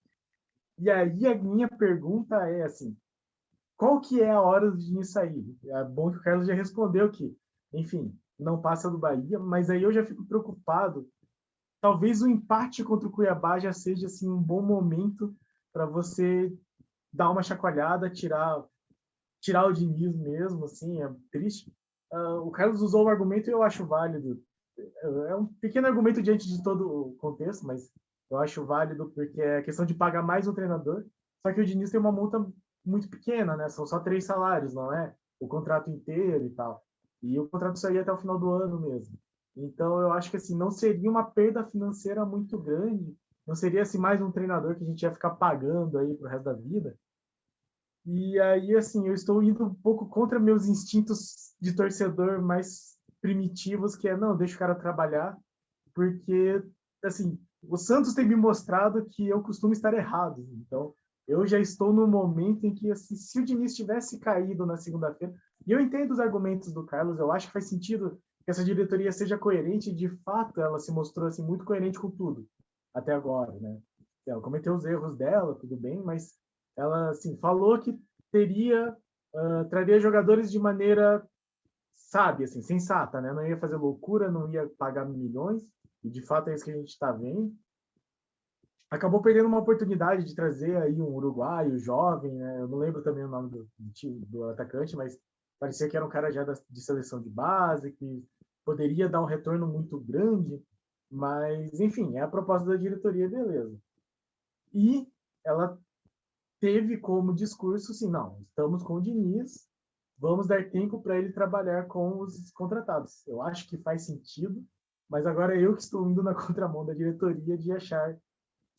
Speaker 2: E aí a minha pergunta é assim, qual que é a hora de Diniz sair? É bom que o Carlos já respondeu que, enfim, não passa do Bahia, mas aí eu já fico preocupado. Talvez o empate contra o Cuiabá já seja assim um bom momento para você dar uma chacoalhada, tirar o Diniz mesmo, assim, é triste. O Carlos usou o argumento e eu acho válido. É um pequeno argumento diante de todo o contexto, mas eu acho válido porque é questão de pagar mais um treinador. Só que o Diniz tem uma multa muito pequena, né? São só 3 salários, não é? O contrato inteiro e tal. E o contrato saía até o final do ano mesmo. Então eu acho que assim não seria uma perda financeira muito grande. Não seria assim mais um treinador que a gente ia ficar pagando aí pro resto da vida. E aí, assim, eu estou indo um pouco contra meus instintos de torcedor mais primitivos, que é, não, deixa o cara trabalhar, porque, assim, o Santos tem me mostrado que eu costumo estar errado. Então, Eu já estou no momento em que, assim, se o Diniz tivesse caído na segunda-feira, e eu entendo os argumentos do Carlos, eu acho que faz sentido que essa diretoria seja coerente, e de fato ela se mostrou assim, muito coerente com tudo, até agora, né? Ela cometeu os erros dela, tudo bem, mas ela assim, falou que teria, traria jogadores de maneira sábia, assim, sensata, né? Não ia fazer loucura, não ia pagar milhões, e de fato é isso que a gente está vendo. Acabou perdendo uma oportunidade de trazer aí um uruguaio jovem, né? Eu não lembro também o nome do atacante, mas parecia que era um cara já de seleção de base, que poderia dar um retorno muito grande, mas enfim, é a proposta da diretoria, beleza. E ela teve como discurso assim, não, estamos com o Diniz, vamos dar tempo para ele trabalhar com os contratados. Eu acho que faz sentido, mas agora eu que estou indo na contramão da diretoria de achar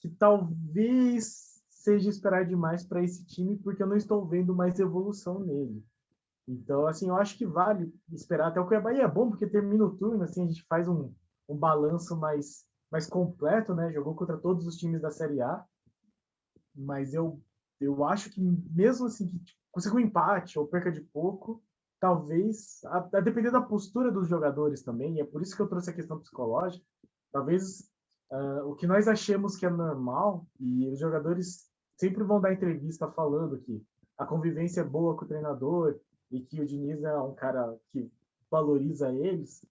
Speaker 2: que talvez seja esperar demais para esse time, porque eu não estou vendo mais evolução nele. Então, assim, eu acho que vale esperar até o Cuiabá. E é bom porque termina o turno, assim, a gente faz um balanço mais completo, né? Jogou contra todos os times da Série A, mas eu acho que mesmo assim, que consiga um empate ou perca de pouco, talvez, a depender da postura dos jogadores também, e é por isso que eu trouxe a questão psicológica, talvez o que nós achamos que é normal, e os jogadores sempre vão dar entrevista falando que a convivência é boa com o treinador e que o Diniz é um cara que valoriza eles.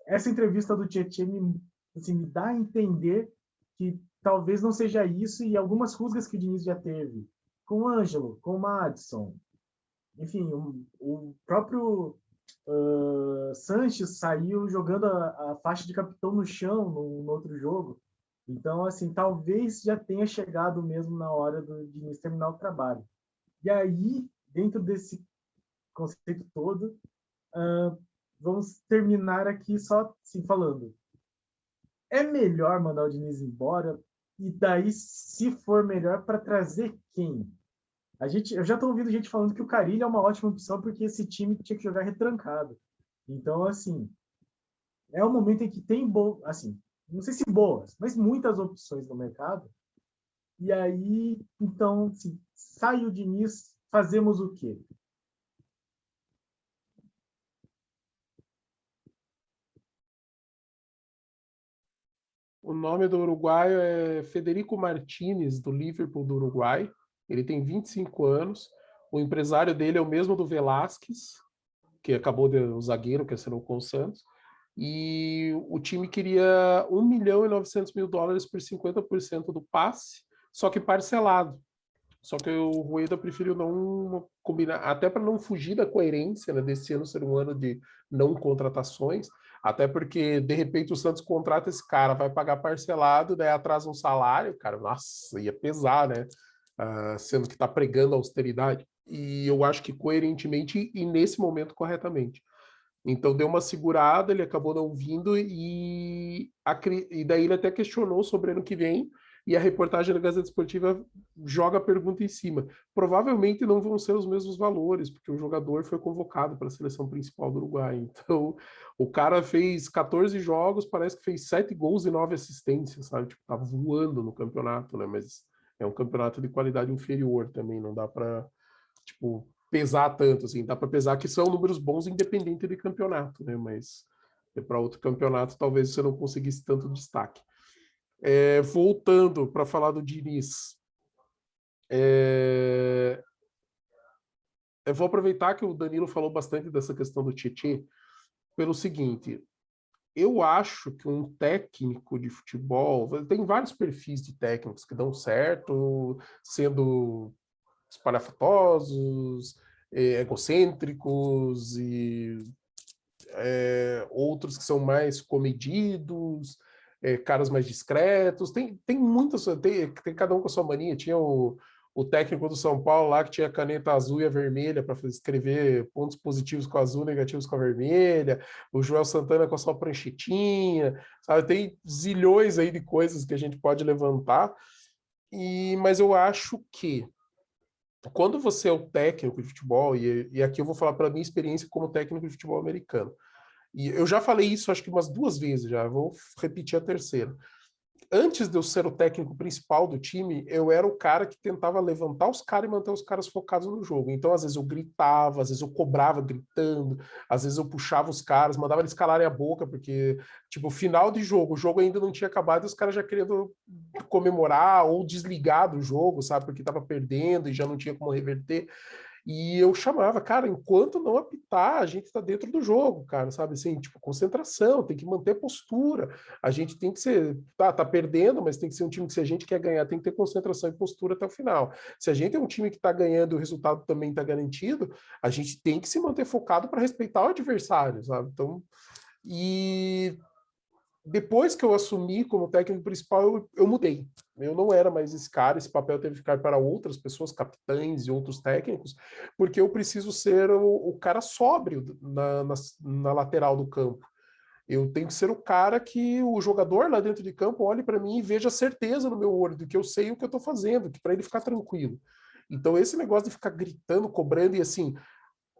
Speaker 2: Essa entrevista do Tietchan me dá a entender que talvez não seja isso, e algumas rusgas que o Diniz já teve com o Ângelo, com o Madison, enfim, o próprio Sanches saiu jogando a faixa de capitão no chão no outro jogo. Então, assim, talvez já tenha chegado mesmo na hora do Diniz terminar o trabalho. E aí, dentro desse conceito todo, vamos terminar aqui só assim, falando. É melhor mandar o Diniz embora? E daí, se for melhor, para trazer quem? Eu já estou ouvindo gente falando que o Carille é uma ótima opção porque esse time tinha que jogar retrancado. Então, assim, é um momento em que tem assim, não sei se boas, mas muitas opções no mercado. E aí, então, assim, sai o Diniz, fazemos o quê?
Speaker 1: O nome do uruguaio é Federico Martínez, do Liverpool do Uruguai. Ele tem 25 anos. O empresário dele é o mesmo do Velasquez, que acabou o zagueiro, que assinou com o Santos. E o time queria 1 milhão e 900 mil dólares por 50% do passe, só que parcelado. Só que o Rueda preferiu não combinar, até para não fugir da coerência, né, desse ano ser um ano de não contratações, até porque de repente o Santos contrata esse cara, vai pagar parcelado, daí atrasa um salário, cara, nossa, ia pesar, né? Sendo que está pregando a austeridade. E eu acho que coerentemente e nesse momento corretamente. Então deu uma segurada, ele acabou não vindo e daí ele até questionou sobre ano que vem e a reportagem da Gazeta Esportiva joga a pergunta em cima. Provavelmente não vão ser os mesmos valores, porque o jogador foi convocado para a seleção principal do Uruguai. Então o cara fez 14 jogos, parece que fez 7 gols e 9 assistências, sabe? Tipo, tá voando no campeonato, né? Mas é um campeonato de qualidade inferior também, não dá para tipo pesar tanto, assim, dá para pesar que são números bons independente de campeonato, né? Mas para outro campeonato talvez você não conseguisse tanto destaque. Voltando para falar do Diniz, eu vou aproveitar que o Danilo falou bastante dessa questão do Tietê, pelo seguinte, eu acho que um técnico de futebol, tem vários perfis de técnicos que dão certo, sendo espalhafatosos, egocêntricos e outros que são mais comedidos, caras mais discretos. Tem muitas, tem cada um com a sua mania. Tinha o técnico do São Paulo lá que tinha a caneta azul e a vermelha para escrever pontos positivos com a azul, negativos com a vermelha. O Joel Santana com a sua pranchetinha, sabe? Tem zilhões aí de coisas que a gente pode levantar. Mas eu acho que quando você é o técnico de futebol, e aqui eu vou falar pela minha experiência como técnico de futebol americano, e eu já falei isso acho que umas 2 vezes já, vou repetir a terceira. antes de eu ser o técnico principal do time, eu era o cara que tentava levantar os caras e manter os caras focados no jogo. Então, às vezes eu gritava, às vezes eu cobrava gritando, às vezes eu puxava os caras, mandava eles calarem a boca, porque, tipo, final de jogo, o jogo ainda não tinha acabado e os caras já querendo comemorar ou desligar do jogo, sabe? Porque tava perdendo e já não tinha como reverter. E eu chamava, cara, enquanto não apitar, a gente tá dentro do jogo, cara, sabe? Assim, tipo, concentração, tem que manter postura. A gente tem que ser, tá perdendo, mas tem que ser um time que se a gente quer ganhar, tem que ter concentração e postura até o final. Se a gente é um time que tá ganhando e o resultado também tá garantido, a gente tem que se manter focado para respeitar o adversário, sabe? Então, e depois que eu assumi como técnico principal, eu mudei. Eu não era mais esse cara, esse papel teve que ficar para outras pessoas, capitães e outros técnicos, porque eu preciso ser o cara sóbrio na lateral do campo. Eu tenho que ser o cara que o jogador lá dentro de campo olhe para mim e veja certeza no meu olho de que eu sei o que eu estou fazendo, que para ele ficar tranquilo. Então, esse negócio de ficar gritando, cobrando, e assim,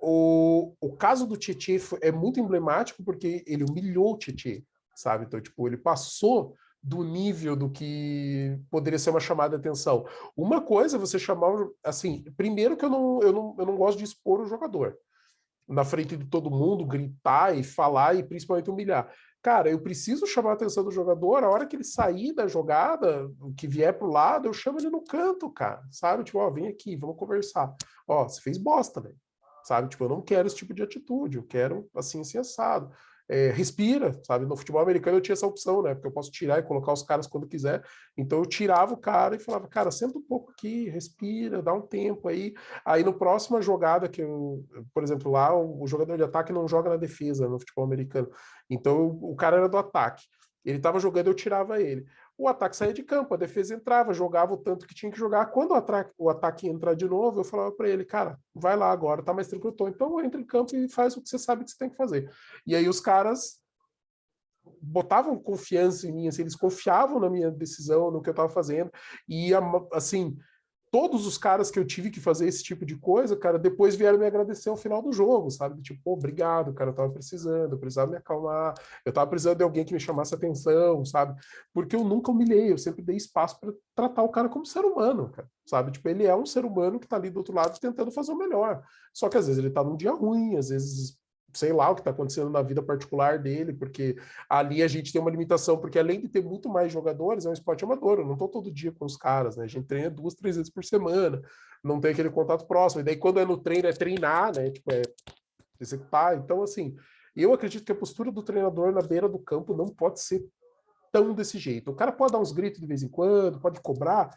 Speaker 1: o caso do Tietê é muito emblemático porque ele humilhou o Tietê, sabe? Então, tipo, ele passou do nível do que poderia ser uma chamada de atenção. Uma coisa é você chamar, assim, primeiro que eu não gosto de expor o jogador na frente de todo mundo, gritar e falar e principalmente humilhar. Cara, eu preciso chamar a atenção do jogador, a hora que ele sair da jogada, que vier pro lado, eu chamo ele no canto, cara, sabe? Tipo, ó, vem aqui, vamos conversar. Ó, você fez bosta, velho. Sabe? Tipo, eu não quero esse tipo de atitude, eu quero assim, assim, assado. Respira, sabe? No futebol americano eu tinha essa opção, né? Porque eu posso tirar e colocar os caras quando quiser. Então eu tirava o cara e falava, cara, senta um pouco aqui, respira, dá um tempo aí. Aí no próxima jogada que eu, por exemplo, lá o jogador de ataque não joga na defesa no futebol americano. Então o cara era do ataque. Ele estava jogando, eu tirava ele. O ataque saía de campo, a defesa entrava, jogava o tanto que tinha que jogar. Quando o ataque entrar de novo, eu falava para ele, cara, vai lá agora, tá mais tranquilo. Então entra em campo e faz o que você sabe que você tem que fazer. E aí os caras botavam confiança em mim, assim, eles confiavam na minha decisão, no que eu estava fazendo. E assim, todos os caras que eu tive que fazer esse tipo de coisa, cara, depois vieram me agradecer ao final do jogo, sabe? Tipo, pô, obrigado, cara, eu tava precisando, eu precisava me acalmar, eu tava precisando de alguém que me chamasse atenção, sabe? Porque eu nunca humilhei, eu sempre dei espaço para tratar o cara como ser humano, cara, sabe? Tipo, ele é um ser humano que tá ali do outro lado tentando fazer o melhor. Só que às vezes ele tá num dia ruim, às vezes sei lá o que está acontecendo na vida particular dele, porque ali a gente tem uma limitação, porque além de ter muito mais jogadores, é um esporte amador, eu não estou todo dia com os caras, né? A gente treina 2, 3 vezes por semana, não tem aquele contato próximo, e daí quando é no treino é treinar, né? Tipo, é executar. Então, assim, eu acredito que a postura do treinador na beira do campo não pode ser tão desse jeito. O cara pode dar uns gritos de vez em quando, pode cobrar,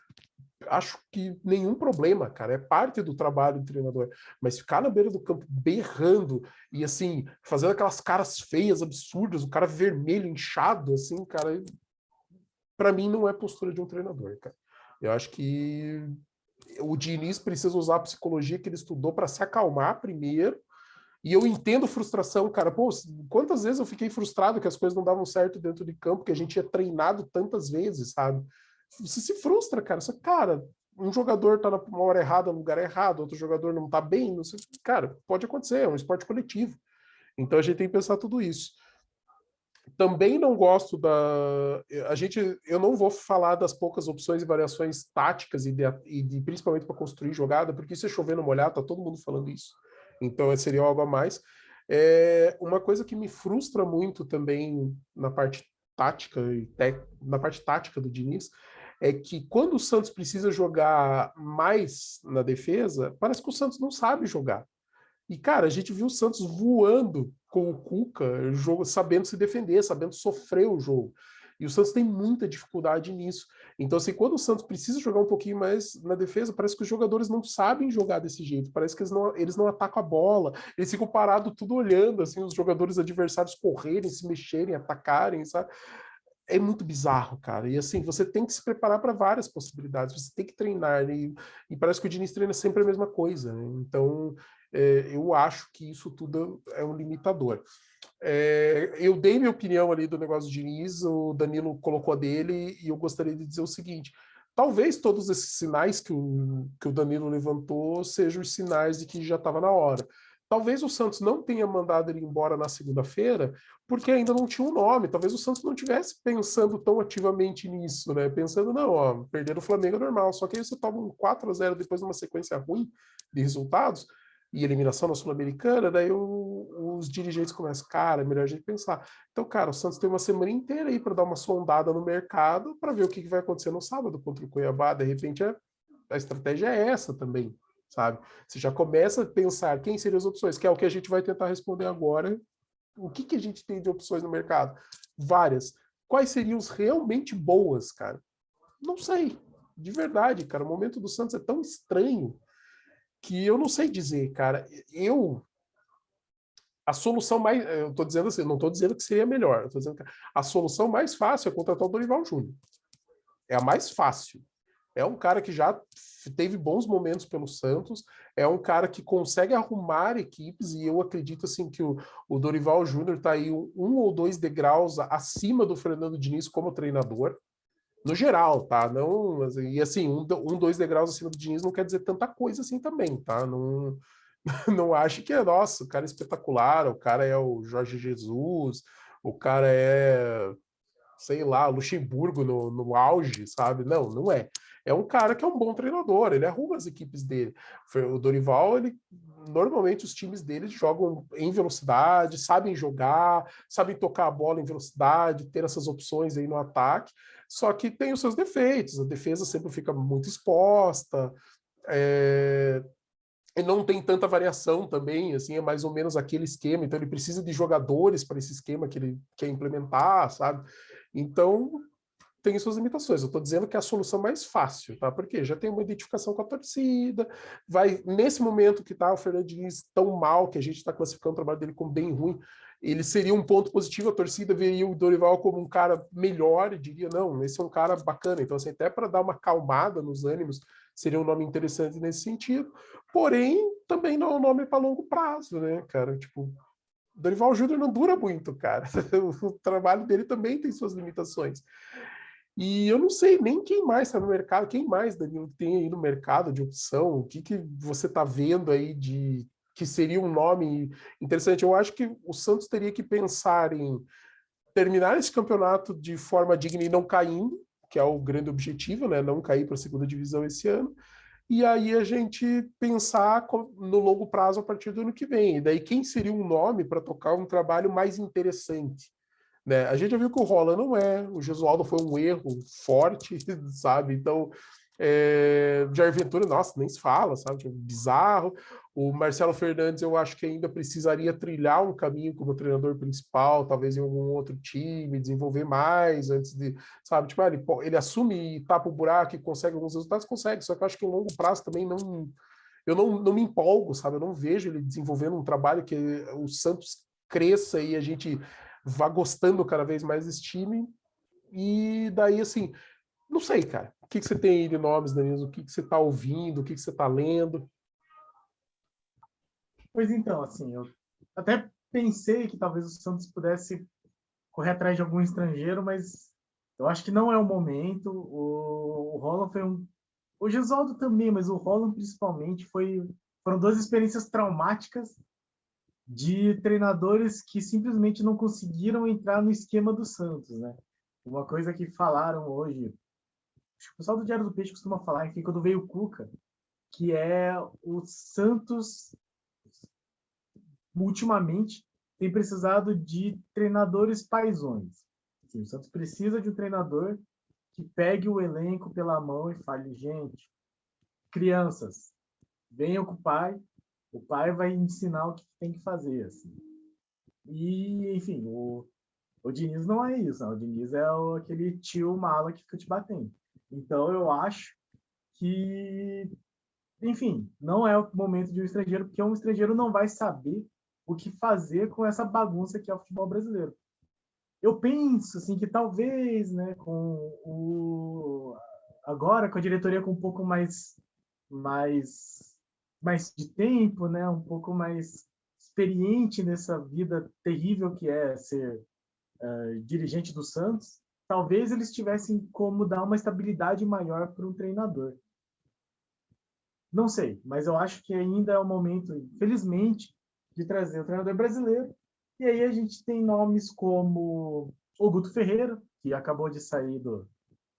Speaker 1: acho que nenhum problema, cara. É parte do trabalho do treinador. Mas ficar na beira do campo berrando e assim, fazendo aquelas caras feias, absurdas, o cara vermelho, inchado, assim, cara, para mim não é postura de um treinador, cara. Eu acho que o Diniz precisa usar a psicologia que ele estudou para se acalmar primeiro. E eu entendo frustração, cara. Pô, quantas vezes eu fiquei frustrado que as coisas não davam certo dentro de campo, que a gente tinha treinado tantas vezes, sabe? Você se frustra, cara. Só, cara, um jogador tá na hora errada, no lugar errado, outro jogador não tá bem, não sei. Cara, pode acontecer, é um esporte coletivo. Então a gente tem que pensar tudo isso. Também não gosto da. Eu não vou falar das poucas opções e variações táticas principalmente para construir jogada, porque isso é chover no molhado, tá todo mundo falando isso. Então seria algo a mais. Uma coisa que me frustra muito também na parte tática na parte tática do Diniz é que quando o Santos precisa jogar mais na defesa, parece que o Santos não sabe jogar. E, cara, a gente viu o Santos voando com o Cuca, jogo, sabendo se defender, sabendo sofrer o jogo. E o Santos tem muita dificuldade nisso. Então, assim, quando o Santos precisa jogar um pouquinho mais na defesa, parece que os jogadores não sabem jogar desse jeito. Parece que eles não atacam a bola. Eles ficam parados tudo olhando, assim, os jogadores adversários correrem, se mexerem, atacarem, sabe? É muito bizarro, cara. E assim, você tem que se preparar para várias possibilidades, você tem que treinar. E parece que o Diniz treina sempre a mesma coisa, né? Então, eu acho que isso tudo é um limitador. Eu dei minha opinião ali do negócio do Diniz, o Danilo colocou a dele, e eu gostaria de dizer o seguinte: talvez todos esses sinais que o Danilo levantou sejam os sinais de que já estava na hora. Talvez o Santos não tenha mandado ele embora na segunda-feira porque ainda não tinha um nome. Talvez o Santos não estivesse pensando tão ativamente nisso, né? Pensando, não, ó, perder o Flamengo é normal. Só que aí você toma um 4-0 depois de uma sequência ruim de resultados e eliminação na Sul-Americana, daí os dirigentes começam, cara, é melhor a gente pensar. Então, cara, o Santos tem uma semana inteira aí para dar uma sondada no mercado para ver o que vai acontecer no sábado contra o Cuiabá. De repente, a estratégia é essa também, sabe? Você já começa a pensar quem seriam as opções, que é o que a gente vai tentar responder agora. O que a gente tem de opções no mercado? Várias. Quais seriam os realmente boas, cara? Não sei. De verdade, cara. O momento do Santos é tão estranho que eu não sei dizer, cara. A solução mais. Eu tô dizendo assim, não tô dizendo que seria melhor. Eu tô dizendo que a solução mais fácil é contratar o Dorival Júnior. É a mais fácil. É um cara que já teve bons momentos pelo Santos, é um cara que consegue arrumar equipes, e eu acredito assim que o Dorival Júnior está aí um ou dois degraus acima do Fernando Diniz como treinador, no geral, tá? Não, e assim, dois degraus acima do Diniz não quer dizer tanta coisa assim também, tá? Não, não acho que é, nossa, o cara é espetacular, o cara é o Jorge Jesus, o cara é, sei lá, Luxemburgo no auge, sabe? Não, não é. É um cara que é um bom treinador, ele arruma as equipes dele. O Dorival, ele normalmente os times dele jogam em velocidade, sabem jogar, sabem tocar a bola em velocidade, ter essas opções aí no ataque, só que tem os seus defeitos, a defesa sempre fica muito exposta, é, e não tem tanta variação também, assim, é mais ou menos aquele esquema, então ele precisa de jogadores para esse esquema que ele quer implementar, sabe? Então, tem suas limitações. Eu estou dizendo que é a solução mais fácil, tá? Porque já tem uma identificação com a torcida, vai, nesse momento que tá o Fernando Diniz tão mal, que a gente está classificando o trabalho dele como bem ruim, ele seria um ponto positivo, a torcida veria o Dorival como um cara melhor e diria, não, esse é um cara bacana. Então, assim, até para dar uma calmada nos ânimos, seria um nome interessante nesse sentido. Porém, também não é um nome para longo prazo, né, cara? Tipo, Dorival Júnior não dura muito, cara. O trabalho dele também tem suas limitações. E eu não sei nem quem mais está no mercado, quem mais, Danilo, tem aí no mercado de opção, o que você está vendo aí de que seria um nome interessante. Eu acho que o Santos teria que pensar em terminar esse campeonato de forma digna e não caindo, que é o grande objetivo, né? Não cair para a segunda divisão esse ano. E aí a gente pensar no longo prazo a partir do ano que vem. E daí quem seria um nome para tocar um trabalho mais interessante? Né? A gente já viu que o Rola não é, o Gesualdo foi um erro forte, sabe? Então, Jair Ventura, nossa, nem se fala, sabe? Tipo, bizarro. O Marcelo Fernandes, eu acho que ainda precisaria trilhar um caminho como treinador principal, talvez em algum outro time, desenvolver mais antes de, sabe? Tipo, ele assume e tapa o buraco e consegue alguns resultados, consegue, só que eu acho que em longo prazo também não. Eu não me empolgo, sabe? Eu não vejo ele desenvolvendo um trabalho que o Santos cresça e a gente vá gostando cada vez mais desse time. E daí, assim, não sei, cara. O que você tem aí de nomes, Danilo? O que você está ouvindo? O que você está lendo?
Speaker 2: Pois então, assim, eu até pensei que talvez o Santos pudesse correr atrás de algum estrangeiro, mas eu acho que não é o momento. O Roland foi um. O Gesualdo também, mas o Roland principalmente foram duas experiências traumáticas de treinadores que simplesmente não conseguiram entrar no esquema do Santos, né? Uma coisa que falaram hoje, acho que o pessoal do Diário do Peixe costuma falar, enfim, quando veio o Cuca, que é o Santos ultimamente tem precisado de treinadores paisões. Assim, o Santos precisa de um treinador que pegue o elenco pela mão e fale, gente, crianças, venham com o pai vai ensinar o que tem que fazer. Assim. E, enfim, o Diniz não é isso, não. O Diniz é aquele tio mala que fica te batendo. Então, eu acho que, enfim, não é o momento de um estrangeiro, porque um estrangeiro não vai saber o que fazer com essa bagunça que é o futebol brasileiro. Eu penso assim que talvez, né, agora com a diretoria com um pouco mais mais de tempo, né, um pouco mais experiente nessa vida terrível que é ser dirigente do Santos, talvez eles tivessem como dar uma estabilidade maior para um treinador. Não sei, mas eu acho que ainda é o momento, infelizmente, de trazer o treinador brasileiro. E aí a gente tem nomes como o Guto Ferreira, que acabou de sair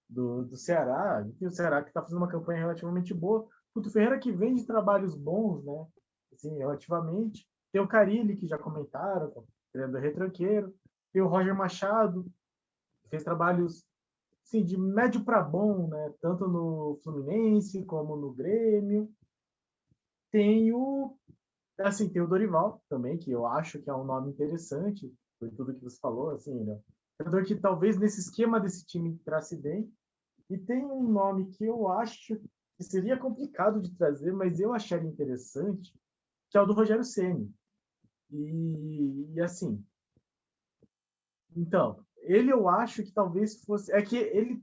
Speaker 2: do Ceará, e o Ceará que está fazendo uma campanha relativamente boa. O Guto Ferreira que vem de trabalhos bons, né? Assim, relativamente. Tem o Carille, que já comentaram, treinador retranqueiro. Tem o Roger Machado, que fez trabalhos assim, de médio para bom, né? Tanto no Fluminense como no Grêmio. Tem tem o Dorival também, que eu acho que é um nome interessante, por tudo que você falou, assim, né? Jogador que talvez nesse esquema desse time entrasse bem. E tem um nome que eu acho que seria complicado de trazer, mas eu acharia interessante, que é o do Rogério Ceni. E assim, então, ele eu acho que talvez fosse. É que ele,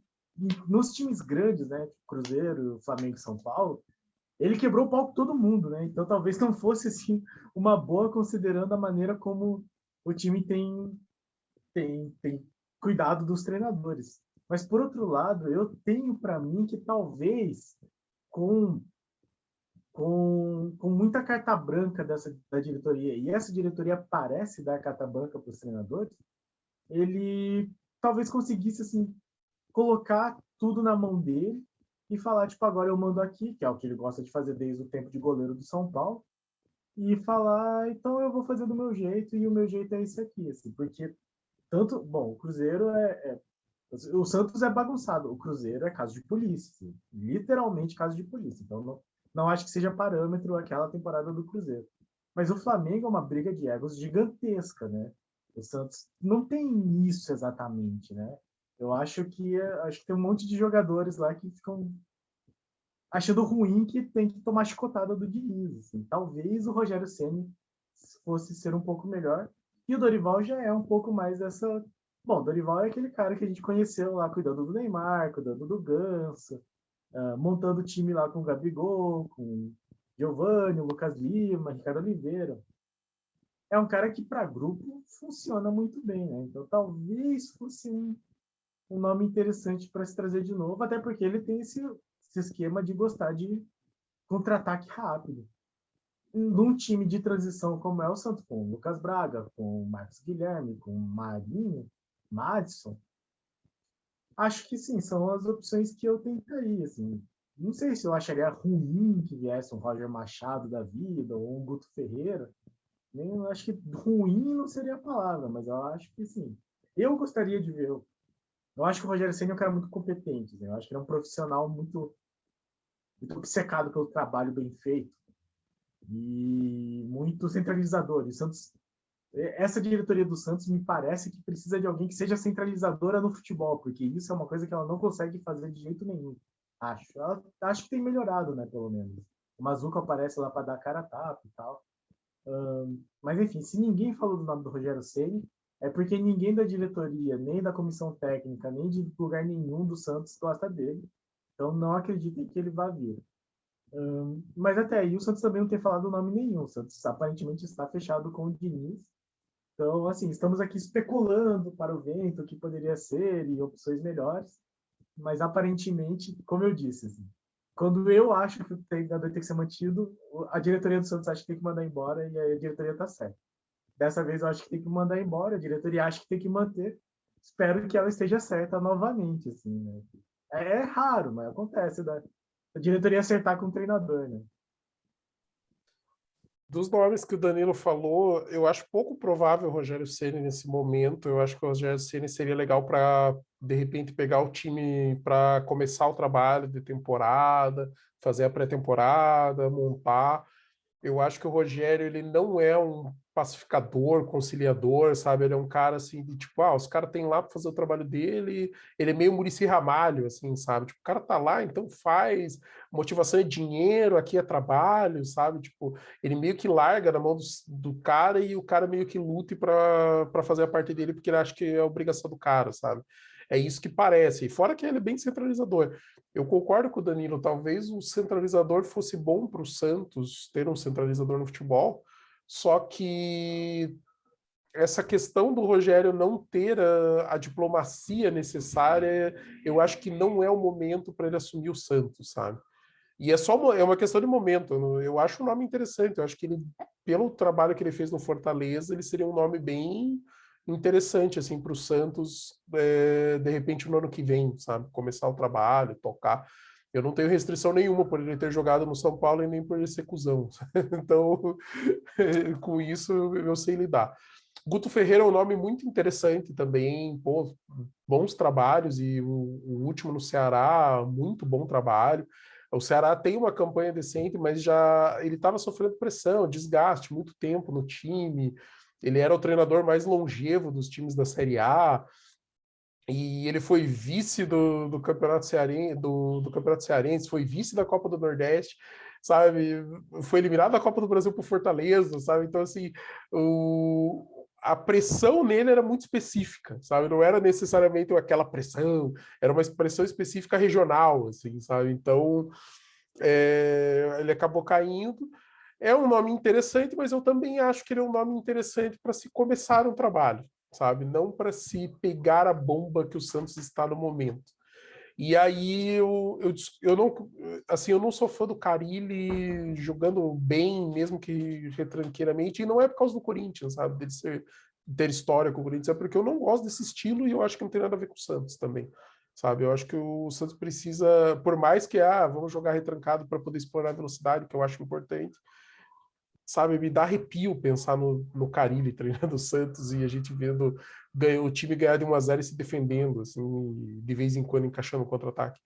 Speaker 2: nos times grandes, né? Cruzeiro, Flamengo e São Paulo, ele quebrou o pau com todo mundo, né? Então talvez não fosse assim uma boa considerando a maneira como o time tem cuidado dos treinadores. Mas por outro lado, eu tenho para mim que talvez com, com muita carta branca da diretoria, e essa diretoria parece dar carta branca para os treinadores, ele talvez conseguisse assim colocar tudo na mão dele e falar, tipo, agora eu mando aqui, que é o que ele gosta de fazer desde o tempo de goleiro do São Paulo, e falar, então eu vou fazer do meu jeito, e o meu jeito é esse aqui, assim, porque tanto, bom, o Cruzeiro o Santos é bagunçado, o Cruzeiro é caso de polícia, assim, literalmente caso de polícia, então não acho que seja parâmetro aquela temporada do Cruzeiro. Mas o Flamengo é uma briga de egos gigantesca, né? O Santos não tem isso exatamente, né? Eu acho que tem um monte de jogadores lá que ficam achando ruim que tem que tomar chicotada do Diniz. Assim. Talvez o Rogério Ceni fosse ser um pouco melhor. E o Dorival já é um pouco mais essa. Bom, o Dorival é aquele cara que a gente conheceu lá cuidando do Neymar, cuidando do Ganso, montando o time lá com o Gabigol, com Giovanni, o Lucas Lima, Ricardo Oliveira. É um cara que para grupo funciona muito bem, né? Então talvez fosse um nome interessante para se trazer de novo, até porque ele tem esse esquema de gostar de contra-ataque rápido. Num time de transição como é o Santos, com o Lucas Braga, com o Marcos Guilherme, com o Marinho, Madison, acho que sim, são as opções que eu tentaria. Assim. Não sei se eu acharia ruim que viesse um Roger Machado da vida ou um Guto Ferreira. Nem, acho que ruim não seria a palavra, mas eu acho que sim. Eu gostaria de ver. Eu acho que o Rogério Ceni é um cara muito competente. Né? Eu acho que ele é um profissional muito obcecado pelo trabalho bem feito e muito centralizador. E Santos, essa diretoria do Santos me parece que precisa de alguém que seja centralizadora no futebol, porque isso é uma coisa que ela não consegue fazer de jeito nenhum. Acho que tem melhorado, né, pelo menos. O Mazuco aparece lá para dar cara a tapa e tal. Mas enfim, se ninguém falou do nome do Rogério Ceni, é porque ninguém da diretoria, nem da comissão técnica, nem de lugar nenhum do Santos gosta dele. Então não acreditem que ele vá vir. Mas até aí o Santos também não tem falado nome nenhum. O Santos aparentemente está fechado com o Diniz. Então, assim, estamos aqui especulando para o vento o que poderia ser e opções melhores. Mas aparentemente, como eu disse, assim, quando eu acho que o treinador tem que ser mantido, a diretoria do Santos acha que tem que mandar embora e a diretoria está certa. Dessa vez eu acho que tem que mandar embora, a diretoria acha que tem que manter. Espero que ela esteja certa novamente, assim, né? É raro, mas acontece a diretoria acertar com o treinador, né?
Speaker 1: Dos nomes que o Danilo falou, eu acho pouco provável o Rogério Ceni nesse momento. Eu acho que o Rogério Ceni seria legal para, de repente, pegar o time para começar o trabalho de temporada, fazer a pré-temporada, montar. Eu acho que o Rogério, ele não é um pacificador, conciliador, sabe? Ele é um cara assim de tipo, os caras têm lá para fazer o trabalho dele, ele é meio Muricy Ramalho, assim, sabe? Tipo, o cara tá lá, então faz, motivação é dinheiro, aqui é trabalho, sabe? Tipo, ele meio que larga na mão do cara e o cara meio que lute para fazer a parte dele, porque ele acha que é a obrigação do cara, sabe? É isso que parece. E fora que ele é bem centralizador. Eu concordo com o Danilo, talvez o centralizador fosse bom para o Santos ter um centralizador no futebol, só que essa questão do Rogério não ter a diplomacia necessária, eu acho que não é o momento para ele assumir o Santos, sabe? E é uma questão de momento. Eu acho o nome interessante, eu acho que ele pelo trabalho que ele fez no Fortaleza, ele seria um nome bem interessante assim para o Santos, de repente no ano que vem, sabe? Começar o trabalho, tocar. Eu não tenho restrição nenhuma por ele ter jogado no São Paulo e nem por ele ser cuzão. Então, com isso eu sei lidar. Guto Ferreira é um nome muito interessante também, pô, bons trabalhos e o último no Ceará, muito bom trabalho. O Ceará tem uma campanha decente, mas já ele estava sofrendo pressão, desgaste, muito tempo no time. Ele era o treinador mais longevo dos times da Série A e ele foi vice do Campeonato Cearense, do Campeonato Cearense, foi vice da Copa do Nordeste, sabe? Foi eliminado da Copa do Brasil por Fortaleza, sabe? Então, assim, a pressão nele era muito específica, sabe? Não era necessariamente aquela pressão, era uma pressão específica regional, assim, sabe? Então, ele acabou caindo. É um nome interessante, mas eu também acho que ele é um nome interessante para se começar um trabalho, sabe? Não para se pegar a bomba que o Santos está no momento. E aí eu não, assim, eu não sou fã do Carille jogando bem, mesmo que retranqueiramente, e não é por causa do Corinthians, sabe? Dele ter história com o Corinthians, é porque eu não gosto desse estilo e eu acho que não tem nada a ver com o Santos também. Sabe, eu acho que o Santos precisa, por mais que vamos jogar retrancado para poder explorar a velocidade, que eu acho importante, sabe, me dá arrepio pensar no Carille treinando o Santos e a gente vendo o time ganhar de 1-0 e se defendendo, assim, de vez em quando encaixando contra-ataque.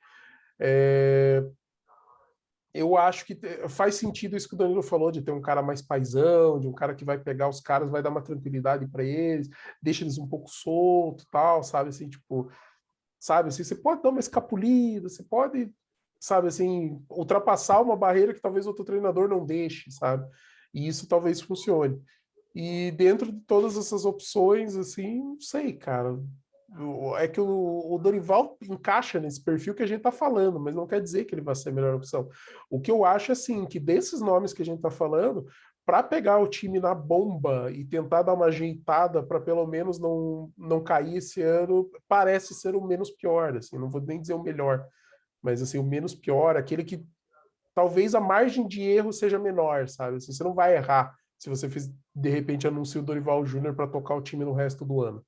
Speaker 1: Eu acho que faz sentido isso que o Danilo falou, de ter um cara mais paizão, de um cara que vai pegar os caras, vai dar uma tranquilidade para eles, deixa eles um pouco solto, tal, sabe, assim, tipo, sabe, assim, você pode dar uma escapulida, você pode, sabe, assim, ultrapassar uma barreira que talvez outro treinador não deixe, sabe? E isso talvez funcione. E dentro de todas essas opções, assim, não sei, cara. É que o Dorival encaixa nesse perfil que a gente tá falando, mas não quer dizer que ele vai ser a melhor opção. O que eu acho, assim, que desses nomes que a gente tá falando, para pegar o time na bomba e tentar dar uma ajeitada para pelo menos não cair esse ano, parece ser o menos pior, assim, não vou nem dizer o melhor, mas assim, o menos pior, aquele que talvez a margem de erro seja menor, sabe? Assim, você não vai errar se você de repente anuncia o Dorival Júnior para tocar o time no resto do ano.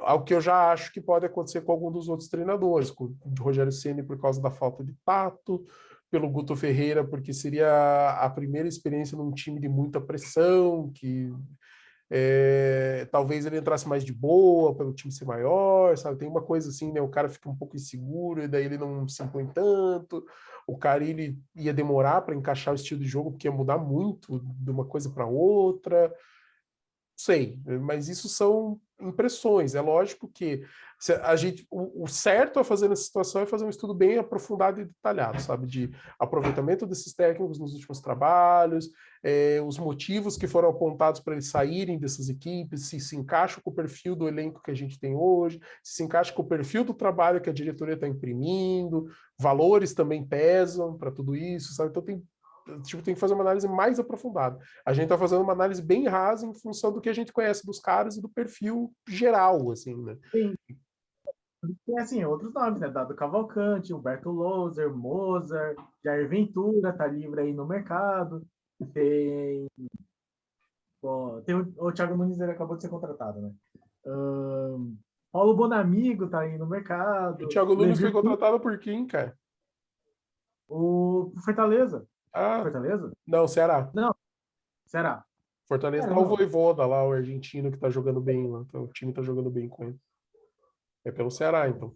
Speaker 1: Algo que eu já acho que pode acontecer com algum dos outros treinadores, com o Rogério Ceni por causa da falta de tato, pelo Guto Ferreira, porque seria a primeira experiência num time de muita pressão, que talvez ele entrasse mais de boa pelo time ser maior, sabe? Tem uma coisa assim, né? O cara fica um pouco inseguro e daí ele não se impõe tanto. O cara ele ia demorar para encaixar o estilo de jogo porque ia mudar muito de uma coisa para outra. Sei, mas isso são impressões. É lógico que a gente, o certo a fazer nessa situação é fazer um estudo bem aprofundado e detalhado, sabe, de aproveitamento desses técnicos nos últimos trabalhos, os motivos que foram apontados para eles saírem dessas equipes, se encaixa com o perfil do elenco que a gente tem hoje, se encaixa com o perfil do trabalho que a diretoria está imprimindo, valores também pesam para tudo isso, sabe? Então tem que fazer uma análise mais aprofundada. A gente está fazendo uma análise bem rasa em função do que a gente conhece dos caras e do perfil geral, assim, né?
Speaker 2: Sim. Tem, assim, outros nomes, né? Dado Cavalcante, Humberto Loser, Mozart, Jair Ventura, tá livre aí no mercado. Tem, tem o Thiago Nunes, ele acabou de ser contratado, né? Paulo Bonamigo tá aí no
Speaker 1: O
Speaker 2: mercado.
Speaker 1: Thiago Nunes
Speaker 2: Levi,
Speaker 1: foi contratado por quem, cara?
Speaker 2: o Fortaleza.
Speaker 1: Ah,
Speaker 2: Fortaleza?
Speaker 1: não, Ceará.
Speaker 2: Não, será?
Speaker 1: Fortaleza tá o
Speaker 2: Caramba.
Speaker 1: Vojvoda lá, o argentino que tá jogando bem lá. Então, o time tá jogando bem com ele. É pelo Ceará, então.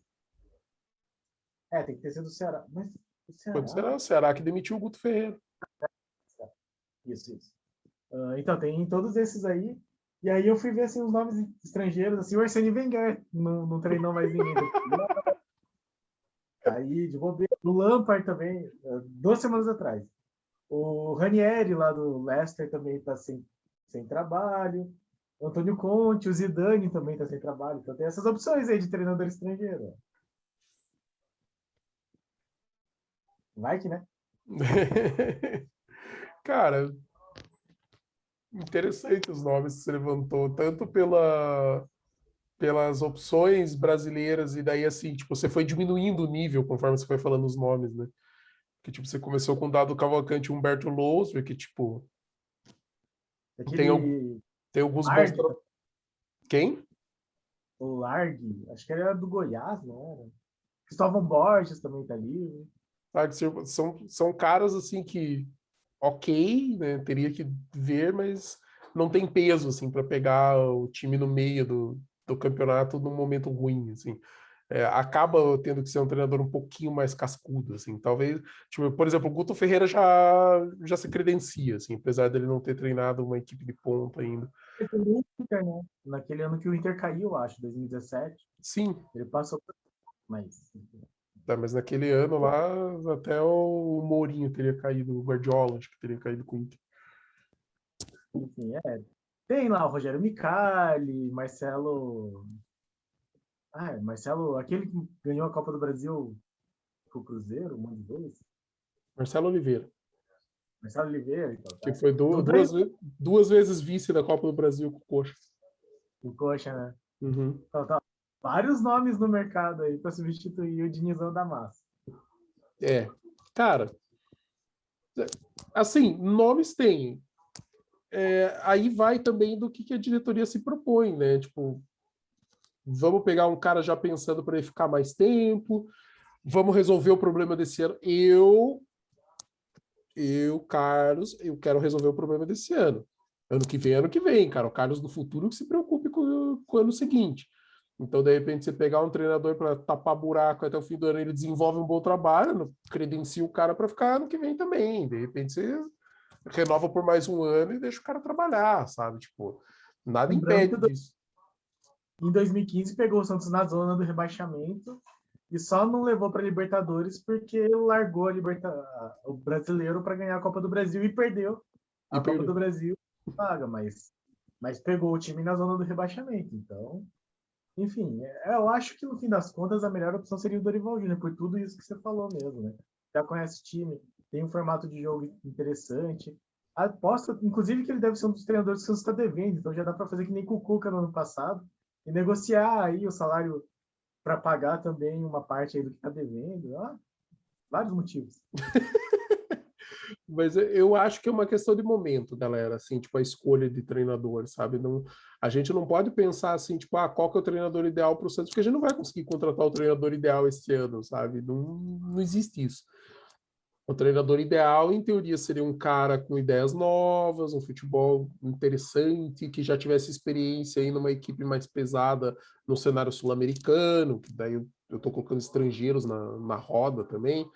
Speaker 2: Tem que ter sido o Ceará. Mas o
Speaker 1: Foi do
Speaker 2: Ceará?
Speaker 1: Ceará, o Ceará que demitiu o Guto Ferreira.
Speaker 2: Isso. Então, tem todos esses aí. E aí eu fui ver assim, os nomes estrangeiros, assim, o Arsene Wenger não treinou mais ninguém. Aí, de bobeira. O Lampard também, 2 semanas atrás. O Ranieri, lá do Leicester, também está sem trabalho. O Antônio Conte, o Zidane também está sem trabalho. Então tem essas opções aí de treinador estrangeiro. Vai que, né?
Speaker 1: Cara, interessante os nomes que você levantou, tanto pelas opções brasileiras, e daí assim, tipo, você foi diminuindo o nível conforme você foi falando os nomes, né? Que tipo, você começou com o Dado Cavalcante e Humberto Louser, que tipo, Tem,
Speaker 2: Aquele
Speaker 1: tem alguns bons...
Speaker 2: Largue,
Speaker 1: Quem?
Speaker 2: o Largue, acho que ele era do Goiás, não era? Cristóvão Borges também tá ali.
Speaker 1: Sabe, são caras assim que, ok, né, teria que ver, mas não tem peso assim para pegar o time no meio do campeonato num momento ruim, assim. Acaba tendo que ser um treinador um pouquinho mais cascudo, assim. Talvez, tipo, por exemplo, o Guto Ferreira já se credencia, assim, apesar dele não ter treinado uma equipe de ponta ainda.
Speaker 2: Ele foi no Inter, né? Naquele ano que o Inter caiu, acho, 2017.
Speaker 1: Sim,
Speaker 2: Ele passou por... Mas,
Speaker 1: tá, mas naquele ano lá até o Mourinho teria caído, o Guardiola acho que teria caído com o Inter.
Speaker 2: enfim, tem lá o Rogério Micali, Marcelo. Ah, Marcelo, aquele que ganhou a Copa do Brasil com o Cruzeiro, um monte de vezes.
Speaker 1: Marcelo Oliveira,
Speaker 2: Marcelo Oliveira, então,
Speaker 1: que
Speaker 2: tá?
Speaker 1: foi
Speaker 2: Tudo aí
Speaker 1: duas vezes vice da Copa do Brasil com o Coxa.
Speaker 2: o Coxa, né?
Speaker 1: Uhum.
Speaker 2: Então, tá. Vários nomes no mercado aí para substituir o Dinizão da Massa.
Speaker 1: Cara, assim, nomes tem. Aí vai também do que a diretoria se propõe, né? Tipo, vamos pegar um cara já pensando para ele ficar mais tempo, vamos resolver o problema desse ano. Carlos, eu quero resolver o problema desse ano. Ano que vem, cara. O Carlos do futuro que se preocupe com o ano seguinte. Então, de repente, você pegar um treinador para tapar buraco até o fim do ano, ele desenvolve um bom trabalho, credencia o cara para ficar ano que vem também. De repente, você renova por mais um ano e deixa o cara trabalhar, sabe? Tipo, nada
Speaker 2: Lembrando
Speaker 1: impede
Speaker 2: que
Speaker 1: disso.
Speaker 2: em 2015 pegou o Santos na zona do rebaixamento e só não levou para Libertadores porque largou o brasileiro para ganhar a Copa do Brasil e perdeu
Speaker 1: E
Speaker 2: a Copa
Speaker 1: perdeu.
Speaker 2: do Brasil paga, mas pegou o time na zona do rebaixamento. Então, enfim, eu acho que no fim das contas a melhor opção seria o Dorival Júnior, por tudo isso que você falou mesmo, né? Já conhece o time, tem um formato de jogo interessante. Aposto, inclusive, que ele deve ser um dos treinadores que o Santos está devendo, então já dá para fazer que nem com o Cuca no ano passado e negociar aí o salário para pagar também uma parte aí do que está devendo. Vários motivos.
Speaker 1: Mas eu acho que é uma questão de momento, galera, assim, tipo, a escolha de treinador, sabe? Não, a gente não pode pensar assim, tipo, qual que é o treinador ideal para o Santos, porque a gente não vai conseguir contratar o treinador ideal este ano, sabe? Não existe isso. O treinador ideal, em teoria, seria um cara com ideias novas, um futebol interessante, que já tivesse experiência aí numa equipe mais pesada no cenário sul-americano, que daí eu tô colocando estrangeiros na roda também,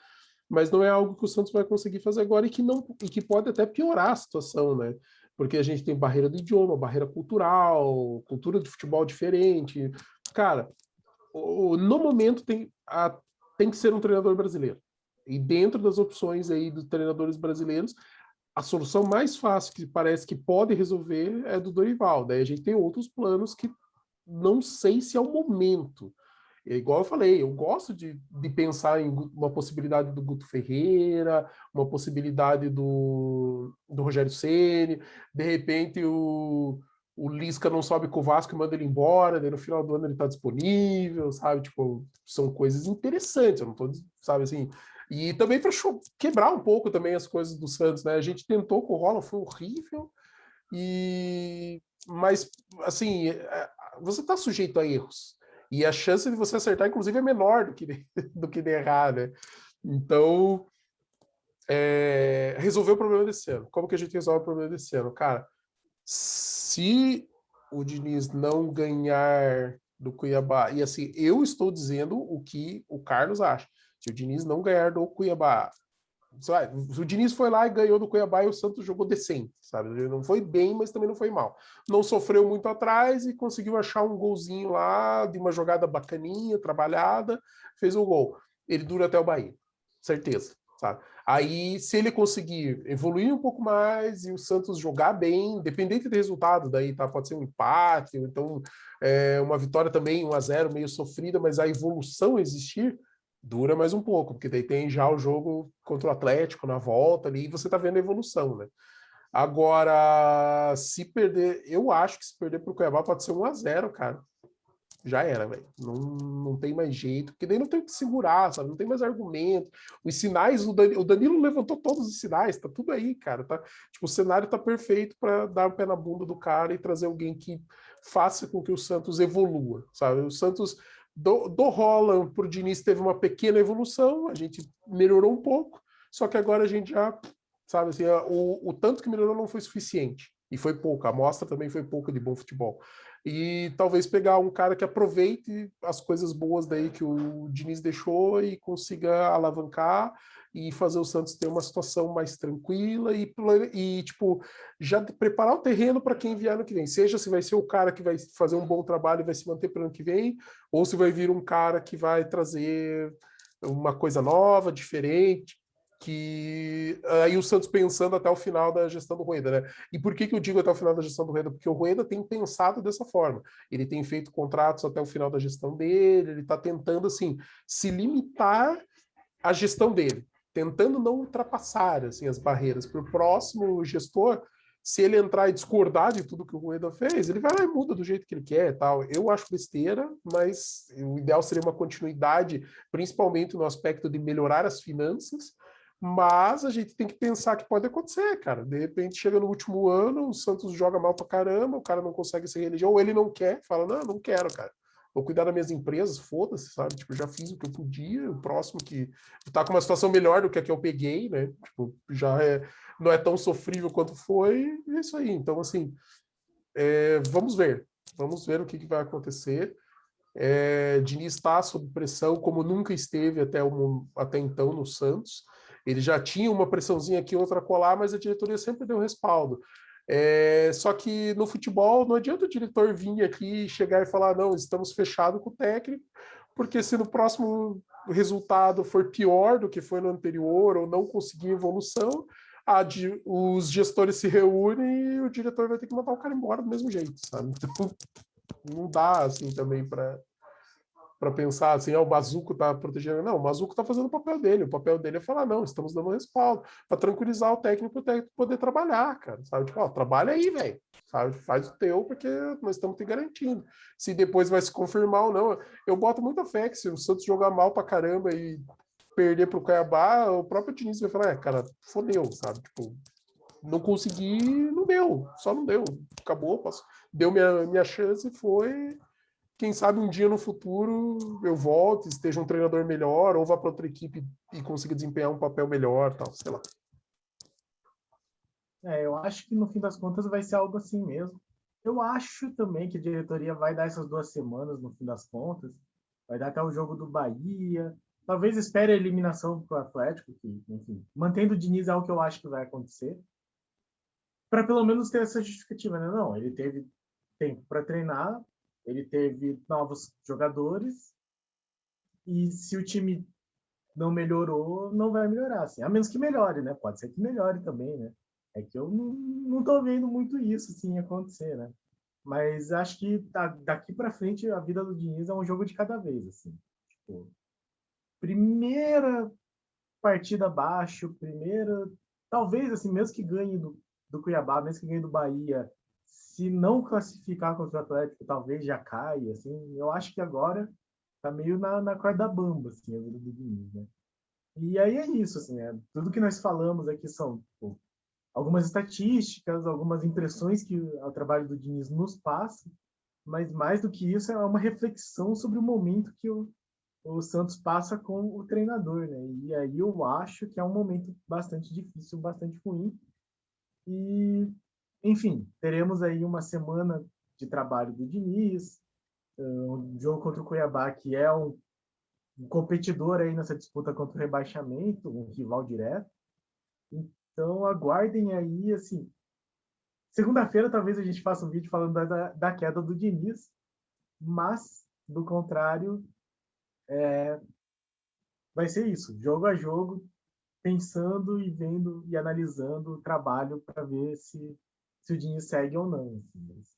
Speaker 1: mas não é algo que o Santos vai conseguir fazer agora e que pode até piorar a situação, né? Porque a gente tem barreira do idioma, barreira cultural, cultura de futebol diferente. Cara, no momento tem que ser um treinador brasileiro. E dentro das opções aí dos treinadores brasileiros, a solução mais fácil que parece que pode resolver é do Dorival. Daí a gente tem outros planos que não sei se é o momento. É igual eu falei, eu gosto de pensar em uma possibilidade do Guto Ferreira, uma possibilidade do Rogério Ceni, de repente o Lisca não sobe com o Vasco e manda ele embora, daí no final do ano ele está disponível, sabe? Tipo, são coisas interessantes, eu não tô, sabe assim. E também para quebrar um pouco também as coisas do Santos, né? A gente tentou com o Rola, foi horrível, mas assim, você está sujeito a erros. E a chance de você acertar, inclusive, é menor do que de errar, né? Então, resolver o problema desse ano. Como que a gente resolve o problema desse ano? Cara, se o Diniz não ganhar do Cuiabá, e assim, eu estou dizendo o que o Carlos acha. Se o Diniz não ganhar do Cuiabá, o Diniz foi lá e ganhou do Cuiabá e o Santos jogou decente, sabe? Ele não foi bem, mas também não foi mal. Não sofreu muito atrás e conseguiu achar um golzinho lá de uma jogada bacaninha, trabalhada, fez o gol. Ele dura até o Bahia, certeza, sabe? Aí, se ele conseguir evoluir um pouco mais e o Santos jogar bem, independente do resultado, daí tá, pode ser um empate, ou então uma vitória também, 1-0, meio sofrida, mas a evolução existir, dura mais um pouco, porque daí tem já o jogo contra o Atlético na volta ali e você tá vendo a evolução, né? Agora, se perder, eu acho que se perder pro Cuiabá pode ser 1-0, cara. já era, velho. Não tem mais jeito, porque daí não tem o que segurar, sabe? Não tem mais argumento. Os sinais, o Danilo levantou todos os sinais, tá tudo aí, cara. Tá, tipo, o cenário tá perfeito para dar o pé na bunda do cara e trazer alguém que faça com que o Santos evolua, sabe? O Santos do Holland pro Diniz teve uma pequena evolução, a gente melhorou um pouco, só que agora a gente já, sabe assim, o tanto que melhorou não foi suficiente. E foi pouco, a amostra também foi pouca de bom futebol. E talvez pegar um cara que aproveite as coisas boas daí que o Diniz deixou e consiga alavancar e fazer o Santos ter uma situação mais tranquila e tipo, já preparar o terreno para quem vier ano que vem. Seja se vai ser o cara que vai fazer um bom trabalho e vai se manter para o ano que vem, ou se vai vir um cara que vai trazer uma coisa nova, diferente, que aí o Santos pensando até o final da gestão do Rueda, né? E por que eu digo até o final da gestão do Rueda? Porque o Rueda tem pensado dessa forma. Ele tem feito contratos até o final da gestão dele, ele está tentando, assim, se limitar à gestão dele, tentando não ultrapassar, assim, as barreiras. Para o próximo gestor, se ele entrar e discordar de tudo que o Rueda fez, ele vai lá e muda do jeito que ele quer, tal. Eu acho besteira, mas o ideal seria uma continuidade, principalmente no aspecto de melhorar as finanças, mas a gente tem que pensar que pode acontecer, cara. De repente chega no último ano, o Santos joga mal pra caramba, o cara não consegue ser religião, ou ele não quer, fala, não quero, cara. Vou cuidar das minhas empresas, foda-se, sabe? Tipo, já fiz o que eu podia, o próximo que tá com uma situação melhor do que a que eu peguei, né? Tipo, não é tão sofrível quanto foi, e é isso aí. Então, assim, vamos ver. Vamos ver o que vai acontecer. Diniz está sob pressão, como nunca esteve até então no Santos. Ele já tinha uma pressãozinha aqui, outra colar, mas a diretoria sempre deu respaldo. Só que no futebol não adianta o diretor vir aqui, chegar e falar, não, estamos fechados com o técnico, porque se no próximo resultado for pior do que foi no anterior, ou não conseguir evolução, os gestores se reúnem e o diretor vai ter que mandar o cara embora do mesmo jeito, sabe? Então, não dá assim também para pensar assim, o Mazuco está protegendo. Não, o Mazuco está fazendo o papel dele. O papel dele é falar, não, estamos dando respaldo para tranquilizar o técnico poder trabalhar, cara. Sabe? Tipo, trabalha aí, velho. Sabe? Faz o teu, porque nós estamos te garantindo. Se depois vai se confirmar ou não. Eu boto muita fé que se o Santos jogar mal pra caramba e perder pro Cuiabá, o próprio Diniz vai falar, cara, fodeu, sabe? Tipo, não consegui, não deu, só não deu. Acabou, deu minha chance e foi. Quem sabe um dia no futuro eu volte, esteja um treinador melhor, ou vá para outra equipe e consiga desempenhar um papel melhor, tal, sei lá.
Speaker 2: Eu acho que no fim das contas vai ser algo assim mesmo. Eu acho também que a diretoria vai dar essas 2 semanas no fim das contas. Vai dar até o jogo do Bahia. Talvez espere a eliminação para o Atlético, que, enfim, mantendo o Diniz é o que eu acho que vai acontecer. Para pelo menos ter essa justificativa, né? Não, ele teve tempo para treinar, ele teve novos jogadores, e se o time não melhorou, não vai melhorar, assim. A menos que melhore, né? Pode ser que melhore também, né? É que eu não tô vendo muito isso, assim, acontecer, né? Mas acho que daqui para frente a vida do Diniz é um jogo de cada vez, assim. Tipo, primeira partida abaixo, primeira... Talvez, assim, mesmo que ganhe do Cuiabá, mesmo que ganhe do Bahia, se não classificar contra o Atlético, talvez já caia, assim. Eu acho que agora tá meio na corda bamba, assim, a vida do Diniz, né? E aí é isso, assim, tudo que nós falamos aqui são tipo, algumas estatísticas, algumas impressões que o trabalho do Diniz nos passa, mas mais do que isso é uma reflexão sobre o momento que o Santos passa com o treinador, né? E aí eu acho que é um momento bastante difícil, bastante ruim. E, enfim, teremos aí uma semana de trabalho do Diniz, um jogo contra o Cuiabá, que é um competidor aí nessa disputa contra o rebaixamento, um rival direto. Então aguardem aí, assim. Segunda-feira talvez a gente faça um vídeo falando da queda do Diniz, mas, do contrário, vai ser isso, jogo a jogo, pensando e vendo e analisando o trabalho para ver se o Diniz segue ou não. Assim. Mas,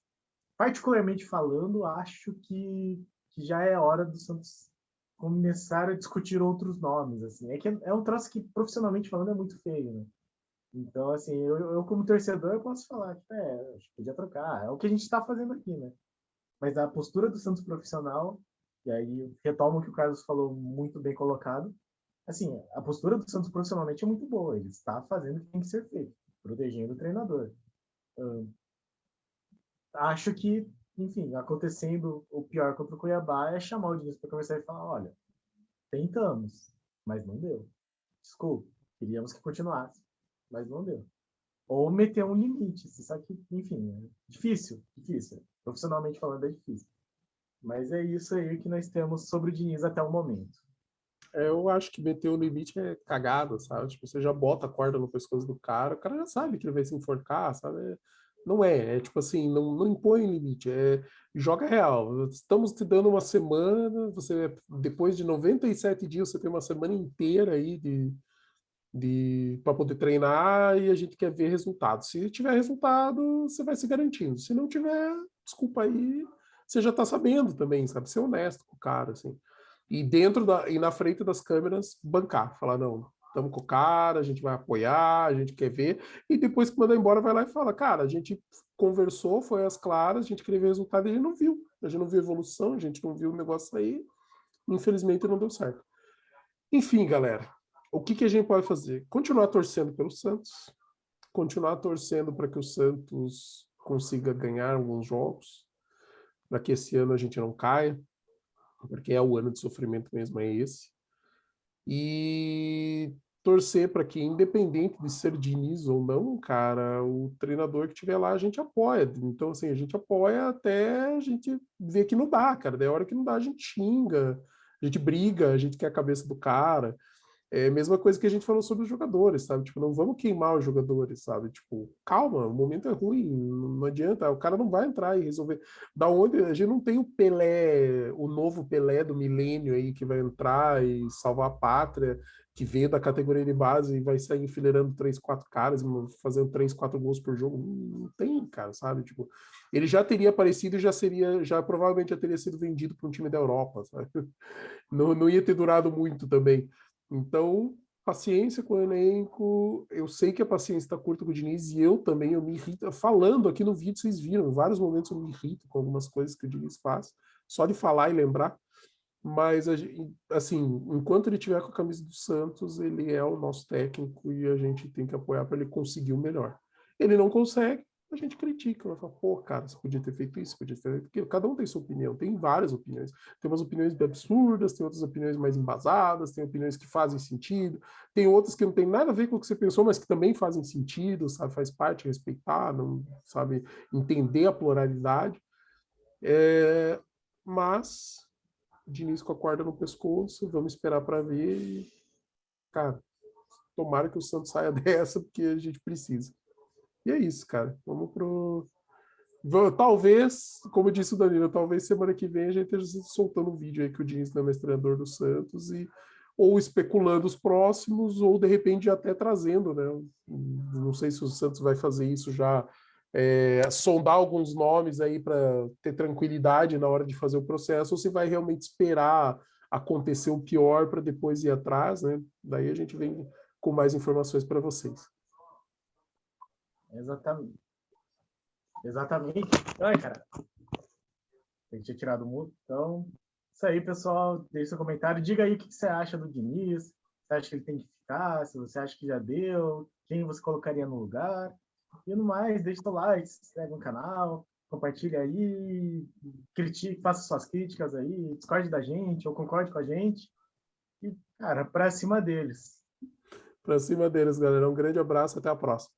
Speaker 2: particularmente falando, acho que já é hora do Santos começar a discutir outros nomes. Assim. É que é um troço que, profissionalmente falando, é muito feio, né? Então, assim, eu como torcedor, eu posso falar, acho que podia trocar. É o que a gente está fazendo aqui, né? mas a postura do Santos profissional, e aí retomo o que o Carlos falou, muito bem colocado, assim, a postura do Santos profissionalmente é muito boa, ele está fazendo o que tem que ser feito, protegendo o treinador. Acho que, enfim, acontecendo o pior contra o Cuiabá é chamar o Diniz para conversar e falar, olha, tentamos, mas não deu. Desculpa, queríamos que continuasse, mas não deu. Ou meter um limite, você sabe que, enfim, é difícil. Profissionalmente falando, é difícil. Mas é isso aí que nós temos sobre o Diniz até o momento.
Speaker 1: Eu acho que meter o limite é cagada, sabe? Tipo, você já bota a corda no pescoço do cara, o cara já sabe que ele vai se enforcar, sabe? Não é tipo assim, não impõe limite, joga real. Estamos te dando uma semana, você depois de 97 dias, você tem uma semana inteira aí de para poder treinar e a gente quer ver resultado. Se tiver resultado, você vai se garantindo. Se não tiver, desculpa aí, você já tá sabendo também, sabe? Ser honesto com o cara, assim. E na frente das câmeras, bancar, falar, não, estamos com o cara, a gente vai apoiar, a gente quer ver, e depois que mandar embora, vai lá e fala, cara, a gente conversou, foi às claras, a gente queria ver resultado e a gente não viu evolução, a gente não viu o negócio aí, infelizmente não deu certo. Enfim, galera, o que, que a gente pode fazer? Continuar torcendo pelo Santos, continuar torcendo para que o Santos consiga ganhar alguns jogos, para que esse ano a gente não caia, porque é o ano de sofrimento mesmo, é esse. E torcer para que, independente de ser Diniz ou não, cara, o treinador que tiver lá a gente apoia. Então, assim, a gente apoia até a gente ver que não dá, cara. Daí a hora que não dá, a gente xinga, a gente briga, a gente quer a cabeça do cara. É a mesma coisa que a gente falou sobre os jogadores, sabe? Tipo, não vamos queimar os jogadores, sabe? Tipo, calma, o momento é ruim, não adianta, o cara não vai entrar e resolver. Da onde a gente não tem o Pelé, o novo Pelé do milênio aí que vai entrar e salvar a pátria, que veio da categoria de base e vai sair enfileirando 3, 4 caras, fazendo 3, 4 gols por jogo. Não tem, cara, sabe? Tipo, ele já teria aparecido e já provavelmente já teria sido vendido para um time da Europa, sabe? Não ia ter durado muito também. Então, paciência com o elenco. Eu sei que a paciência está curta com o Diniz e eu também, eu me irrito. Falando aqui no vídeo, vocês viram, em vários momentos eu me irrito com algumas coisas que o Diniz faz, só de falar e lembrar. Mas, assim, enquanto ele tiver com a camisa do Santos, ele é o nosso técnico e a gente tem que apoiar para ele conseguir o melhor. Ele não consegue, a gente critica, vai falar, pô, cara, você podia ter feito isso, podia ter feito aquilo. Cada um tem sua opinião, tem várias opiniões. Tem umas opiniões absurdas, tem outras opiniões mais embasadas, tem opiniões que fazem sentido, tem outras que não tem nada a ver com o que você pensou, mas que também fazem sentido, sabe? Faz parte, respeitar, não, sabe? Entender a pluralidade. Mas Diniz com a corda no pescoço, vamos esperar para ver. E, cara, tomara que o Santos saia dessa, porque a gente precisa. E é isso, cara. Vamos pro. Talvez, como disse o Danilo, talvez semana que vem a gente esteja soltando um vídeo aí que o Diniz não é mais treinador do Santos e ou especulando os próximos, ou de repente até trazendo, né? Não sei se o Santos vai fazer isso já, sondar alguns nomes aí para ter tranquilidade na hora de fazer o processo, ou se vai realmente esperar acontecer o pior para depois ir atrás, né? Daí a gente vem com mais informações para vocês.
Speaker 2: Exatamente. Exatamente. Ai, cara. Tem que tirar do mudo. Então, isso aí, pessoal. Deixe seu comentário. Diga aí o que você acha do Diniz. Você acha que ele tem que ficar? Se você acha que já deu? Quem você colocaria no lugar? E no mais, deixe seu like, se inscreve no canal, compartilha aí, critique, faça suas críticas aí, discorde da gente ou concorde com a gente. E, cara, pra cima deles.
Speaker 1: Pra cima deles, galera. Um grande abraço, até a próxima.